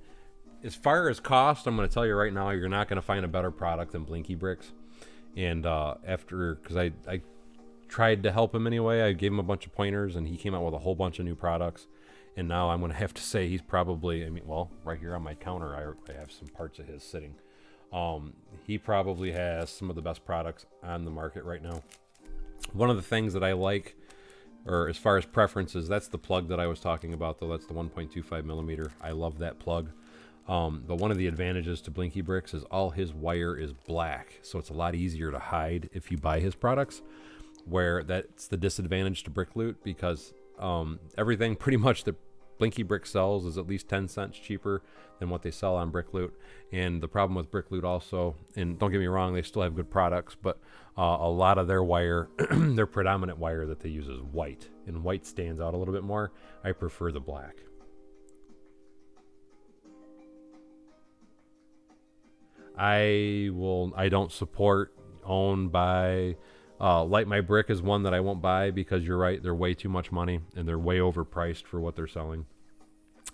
as far as cost, I'm going to tell you right now, you're not going to find a better product than Blinky Bricks. And because I tried to help him anyway. I gave him a bunch of pointers, and he came out with a whole bunch of new products. And now I'm going to have to say he's probably, right here on my counter, I have some parts of his sitting. He probably has some of the best products on the market right now. One of the things that I like, or as far as preferences, that's the plug that I was talking about, though. That's the 1.25 millimeter. I love that plug. But one of the advantages to Blinky Bricks is all his wire is black, so it's a lot easier to hide if you buy his products, where that's the disadvantage to Brick Loot, because everything pretty much that Blinky Brick sells is at least 10 cents cheaper than what they sell on Brick Loot. And the problem with Brick Loot also, and don't get me wrong, they still have good products, but a lot of their wire, their predominant wire that they use is white, and white stands out a little bit more. I prefer the black. I don't support, own, buy. Light My Brick is one that I won't buy because you're right, they're way too much money and they're way overpriced for what they're selling.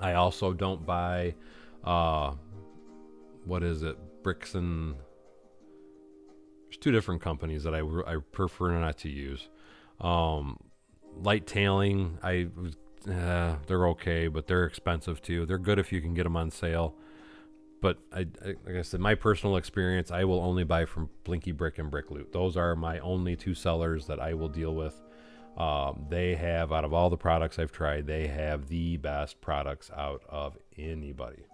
I also don't buy, what is it? Bricks and... There's two different companies that I prefer not to use. Light Tailing, they're okay, but they're expensive too. They're good if you can get them on sale. But like I said, my personal experience, I will only buy from Blinky Brick and Brick Loot. Those are my only two sellers that I will deal with. They have, out of all the products I've tried, they have the best products out of anybody.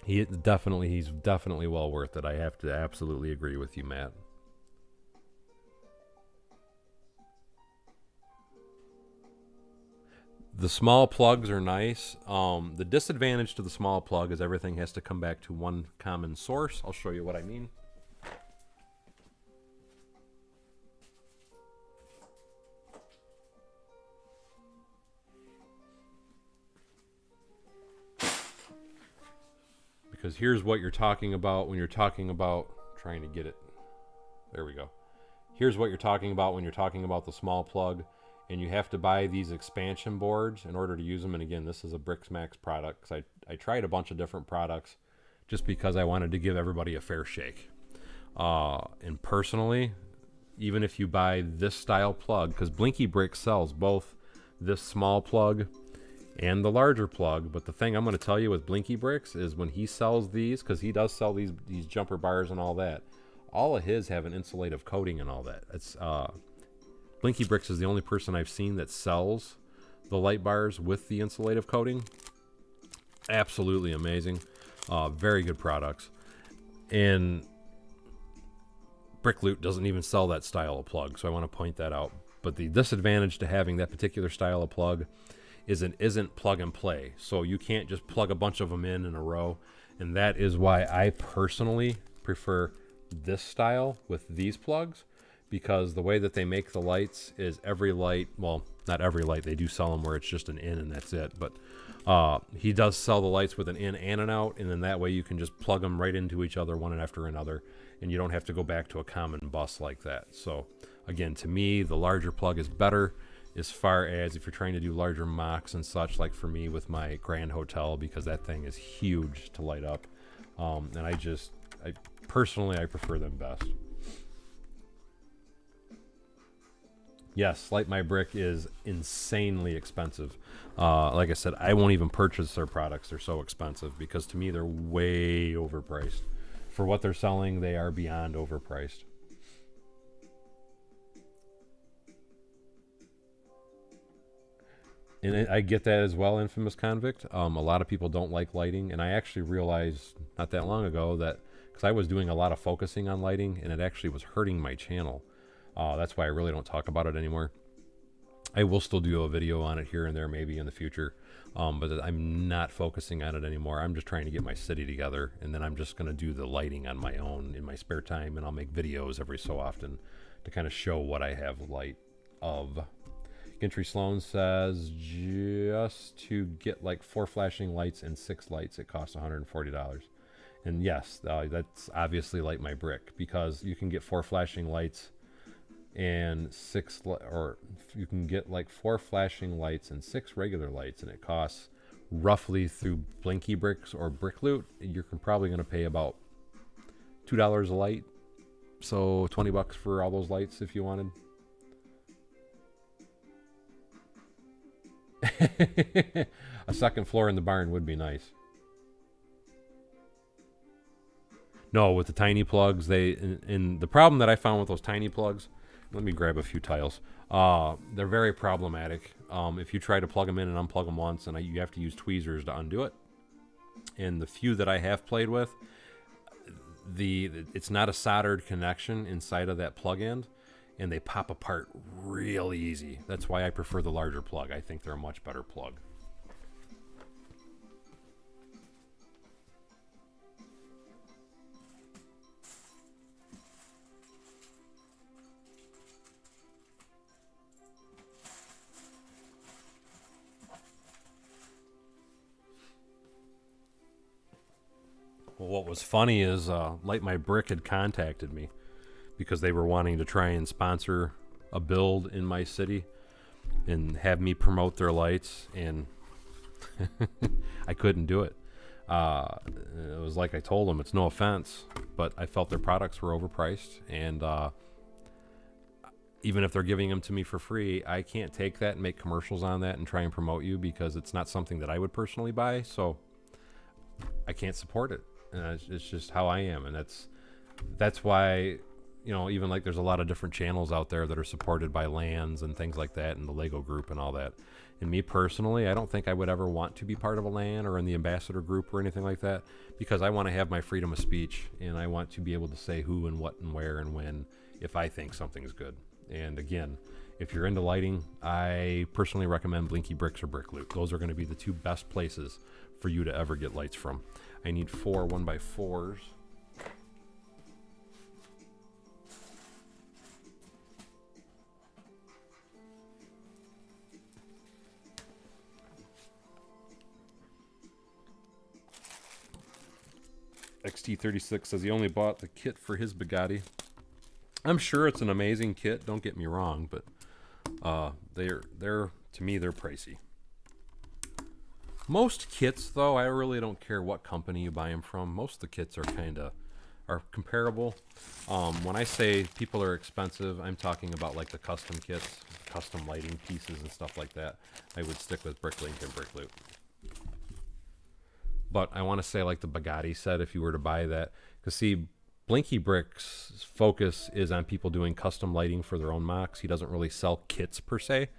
He's definitely well worth it. I have to absolutely agree with you, Matt. The small plugs are nice. The disadvantage to the small plug is everything has to come back to one common source. I'll show you what I mean. Because here's what you're talking about when you're talking about trying to get it. There we go. Here's what you're talking about when you're talking about the small plug. And you have to buy these expansion boards in order to use them. And again, this is a BricksMax product, because I tried a bunch of different products just because I wanted to give everybody a fair shake. And personally, even if you buy this style plug, because Blinky Brick sells both this small plug and the larger plug. But the thing I'm going to tell you with Blinky Bricks is when he sells these, because he does sell these jumper bars and all that, all of his have an insulative coating and all that. It's Blinky Bricks is the only person I've seen that sells the light bars with the insulative coating. Absolutely amazing. Very good products. And Brick Loot doesn't even sell that style of plug, so I want to point that out. But the disadvantage to having that particular style of plug is it isn't plug and play. So you can't just plug a bunch of them in a row. And that is why I personally prefer this style with these plugs. Because the way that they make the lights is every light, well, not every light, they do sell them where it's just an in and that's it, but he does sell the lights with an in and an out, and then that way you can just plug them right into each other one after another, and you don't have to go back to a common bus like that. So again, to me, the larger plug is better as far as if you're trying to do larger mocks and such, like for me with my Grand Hotel, because that thing is huge to light up. And I personally prefer them best. Yes, Light My Brick is insanely expensive. Like I said, I won't even purchase their products. They're so expensive because to me they're way overpriced. For what they're selling, they are beyond overpriced. And I get that as well, Infamous Convict. A lot of people don't like lighting, and I actually realized not that long ago that because I was doing a lot of focusing on lighting, and it actually was hurting my channel. That's why I really don't talk about it anymore. I will still do a video on it here and there maybe in the future, but I'm not focusing on it anymore. I'm just trying to get my city together, and then I'm just going to do the lighting on my own in my spare time, and I'll make videos every so often to kind of show what I have light of. Gentry Sloan says just to get like 4 flashing lights and 6 lights, it costs $140. And yes, that's obviously Light My Brick, because you can get 4 flashing lights and 6, or you can get like 4 flashing lights and 6 regular lights, and it costs roughly through Blinky Bricks or Brick Loot, you're probably going to pay about $2 a light, so $20 for all those lights if you wanted. A second floor in the barn would be nice. No, with the tiny plugs, and the problem that I found with those tiny plugs, Let me grab a few tiles. They're very problematic. If you try to plug them in and unplug them once, and you have to use tweezers to undo it. And the few that I have played with, it's not a soldered connection inside of that plug end, and they pop apart real easy. That's why I prefer the larger plug. I think they're a much better plug. Well, what was funny is Light My Brick had contacted me because they were wanting to try and sponsor a build in my city and have me promote their lights, and I couldn't do it. It was like I told them, it's no offense, but I felt their products were overpriced, and even if they're giving them to me for free, I can't take that and make commercials on that and try and promote you, because it's not something that I would personally buy, so I can't support it. And it's just how I am, and that's why, even like there's a lot of different channels out there that are supported by LANs and things like that, and the Lego group and all that. And me personally, I don't think I would ever want to be part of a LAN or in the ambassador group or anything like that, because I want to have my freedom of speech, and I want to be able to say who and what and where and when if I think something's good. And again, if you're into lighting, I personally recommend Blinky Bricks or Brickloot. Those are going to be the two best places for you to ever get lights from. I need 4 1x4s. XT36 says he only bought the kit for his Bugatti. I'm sure it's an amazing kit, don't get me wrong, but they're to me, they're pricey. Most kits, though, I really don't care what company you buy them from. Most of the kits are comparable. When I say people are expensive, I'm talking about like the custom kits, custom lighting pieces and stuff like that. I would stick with Bricklink and Brickloot. But I want to say like the Bugatti set, if you were to buy that, because see, Blinky Brick's focus is on people doing custom lighting for their own mocks. He doesn't really sell kits per se.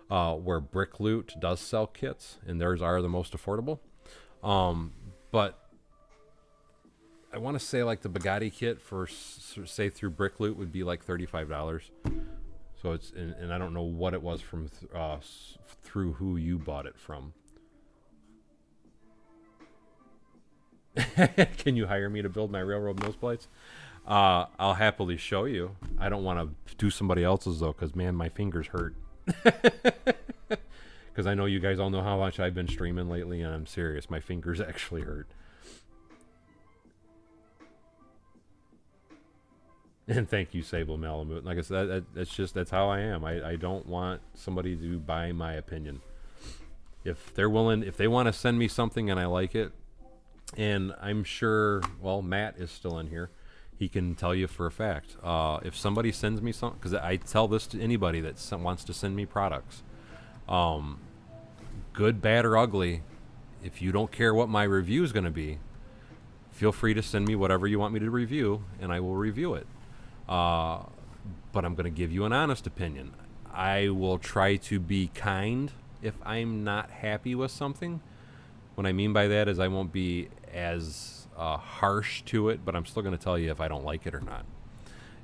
Where Brickloot does sell kits, and theirs are the most affordable. But I want to say like the Bugatti kit for say through Brickloot would be like $35. So it's and I don't know what it was from through who you bought it from. Can you hire me to build my railroad nose plates? I'll happily show you. I don't want to do somebody else's though, because man, my fingers hurt. Because I know you guys all know how much I've been streaming lately, and I'm serious, my fingers actually hurt. And thank you, Sable Malamute. Like I said, that's how I am. I don't want somebody to buy my opinion. If they're willing, if they want to send me something and I like it, and I'm sure, well, Matt is still in here, he can tell you for a fact. If somebody sends me something, because I tell this to anybody that wants to send me products, good, bad, or ugly, if you don't care what my review is going to be, feel free to send me whatever you want me to review, and I will review it. But I'm going to give you an honest opinion. I will try to be kind if I'm not happy with something. What I mean by that is I won't be as harsh to it, but I'm still going to tell you if I don't like it or not.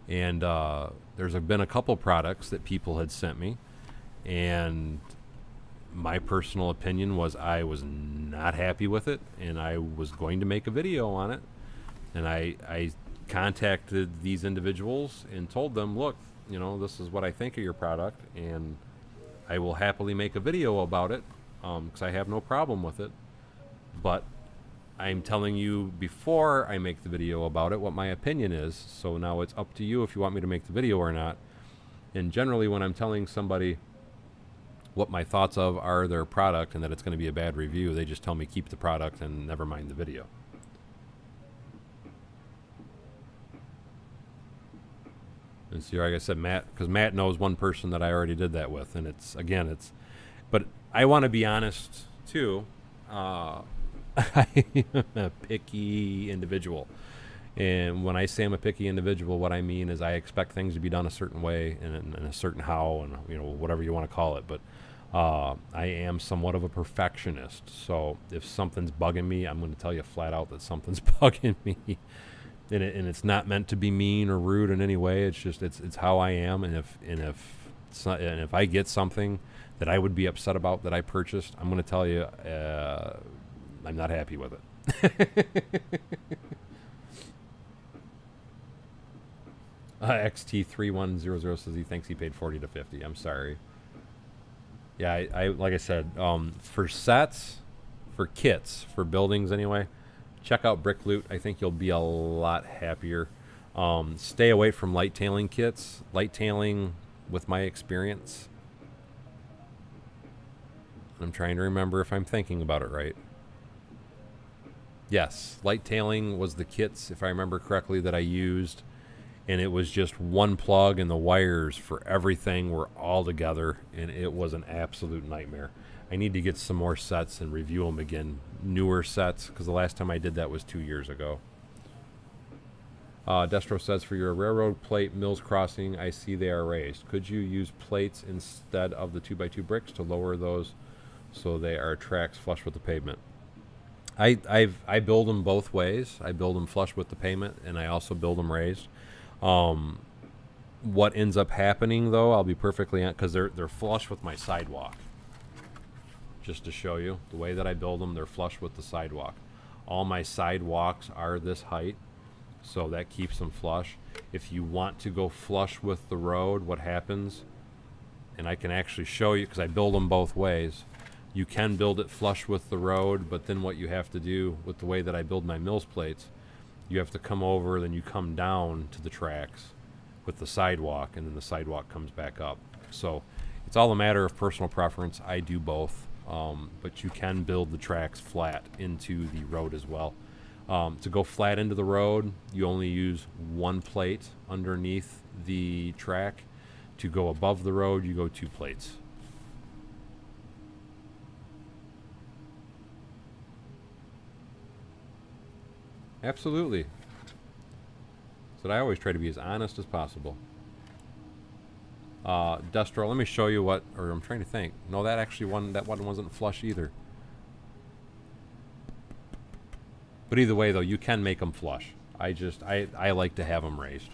And there's been a couple products that people had sent me, and my personal opinion was I was not happy with it, and I was going to make a video on it. And I contacted these individuals and told them, look, this is what I think of your product, and I will happily make a video about it, because I have no problem with it. But I'm telling you before I make the video about it what my opinion is, so now it's up to you if you want me to make the video or not. And generally when I'm telling somebody what my thoughts of are their product and that it's going to be a bad review, they just tell me keep the product and never mind the video. And see, like I said, Matt, because Matt knows one person that I already did that with, and but I want to be honest too. I'm a picky individual, And when I say I'm a picky individual, what I mean is I expect things to be done a certain way and a certain how, and whatever you want to call it. But I am somewhat of a perfectionist. So if something's bugging me, I'm going to tell you flat out that something's bugging me. And it's not meant to be mean or rude in any way. It's just it's how I am. And if I get something that I would be upset about that I purchased, I'm going to tell you I'm not happy with it. XT3100 says he thinks he paid 40 to 50. I'm sorry. Yeah, I like I said, for sets, for kits, for buildings anyway, check out Brick Loot. I think you'll be a lot happier. Stay away from light tailing kits. Light tailing, with my experience, I'm trying to remember if I'm thinking about it right. Yes, light tailing was the kits, if I remember correctly, that I used. And it was just one plug, and the wires for everything were all together, and it was an absolute nightmare. I need to get some more sets and review them again, newer sets, because the last time I did that was 2 years ago. Destro says, for your railroad plate mills crossing, I see they are raised. Could you use plates instead of the 2x2 bricks to lower those so they are tracks flush with the pavement? I build them both ways. I build them flush with the pavement, and I also build them raised. What ends up happening, though, I'll be perfectly honest, because they're flush with my sidewalk. Just to show you the way that I build them, they're flush with the sidewalk. All my sidewalks are this height, so that keeps them flush. If you want to go flush with the road, what happens, and I can actually show you because I build them both ways. You can build it flush with the road, but then what you have to do with the way that I build my mills plates, you have to come over, then you come down to the tracks with the sidewalk, and then the sidewalk comes back up. So it's all a matter of personal preference. I do both, but you can build the tracks flat into the road as well. To go flat into the road, you only use one plate underneath the track. To go above the road, you go 2 plates. Absolutely. So I always try to be as honest as possible. Destro, let me show you what, or I'm trying to think. No, that one wasn't flush either. But either way, though, you can make them flush. I like to have them raised.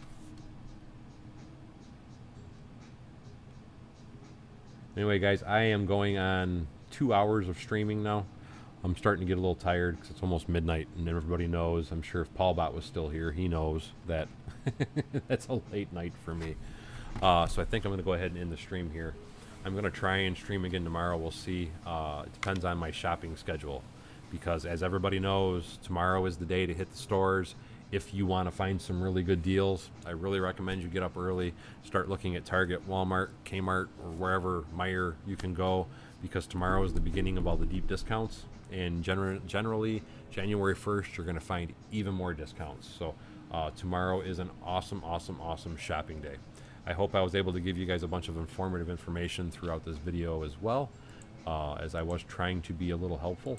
Anyway, guys, I am going on 2 hours of streaming now. I'm starting to get a little tired because it's almost midnight, and everybody knows. I'm sure if Paul Bot was still here, he knows that that's a late night for me. So I think I'm going to go ahead and end the stream here. I'm going to try and stream again tomorrow. We'll see. It depends on my shopping schedule because, as everybody knows, tomorrow is the day to hit the stores. If you want to find some really good deals, I really recommend you get up early, start looking at Target, Walmart, Kmart, or wherever Meijer you can go, because tomorrow is the beginning of all the deep discounts. And generally, January 1st, you're going to find even more discounts. So tomorrow is an awesome, awesome, awesome shopping day. I hope I was able to give you guys a bunch of informative information throughout this video as well, as I was trying to be a little helpful.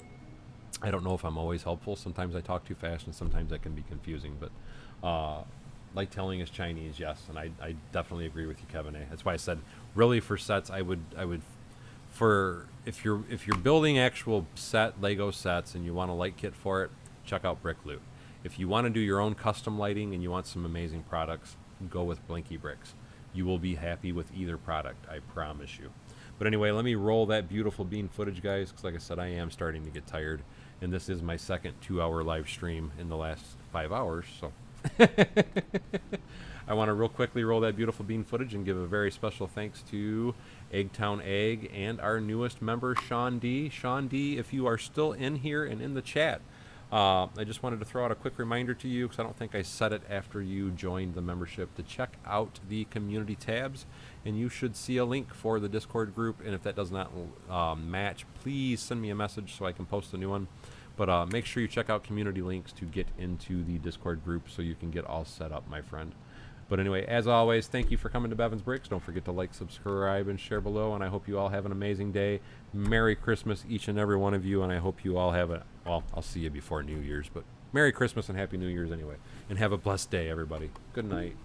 I don't know if I'm always helpful. Sometimes I talk too fast, and sometimes that can be confusing. But light tailing is Chinese, yes, and I definitely agree with you, Kevin A. That's why I said, really, for sets, I would for if you're building actual Lego sets and you want a light kit for it, check out Brick Loot. If you want to do your own custom lighting and you want some amazing products, go with Blinky Bricks. You will be happy with either product, I promise you. But anyway, let me roll that beautiful bean footage, guys, because like I said, I am starting to get tired, and this is my second 2-hour live stream in the last 5 hours, so I want to real quickly roll that beautiful bean footage and give a very special thanks to Eggtown Egg and our newest member, Sean D. Sean D, if you are still in here and in the chat, I just wanted to throw out a quick reminder to you, because I don't think I said it after you joined the membership, to check out the community tabs, and you should see a link for the Discord group. And if that does not match, please send me a message so I can post a new one. But make sure you check out community links to get into the Discord group so you can get all set up, my friend. But anyway, as always, thank you for coming to Bevins Bricks. Don't forget to like, subscribe, and share below. And I hope you all have an amazing day. Merry Christmas, each and every one of you. And I hope you all have well, I'll see you before New Year's, but Merry Christmas and Happy New Year's anyway. And have a blessed day, everybody. Good night.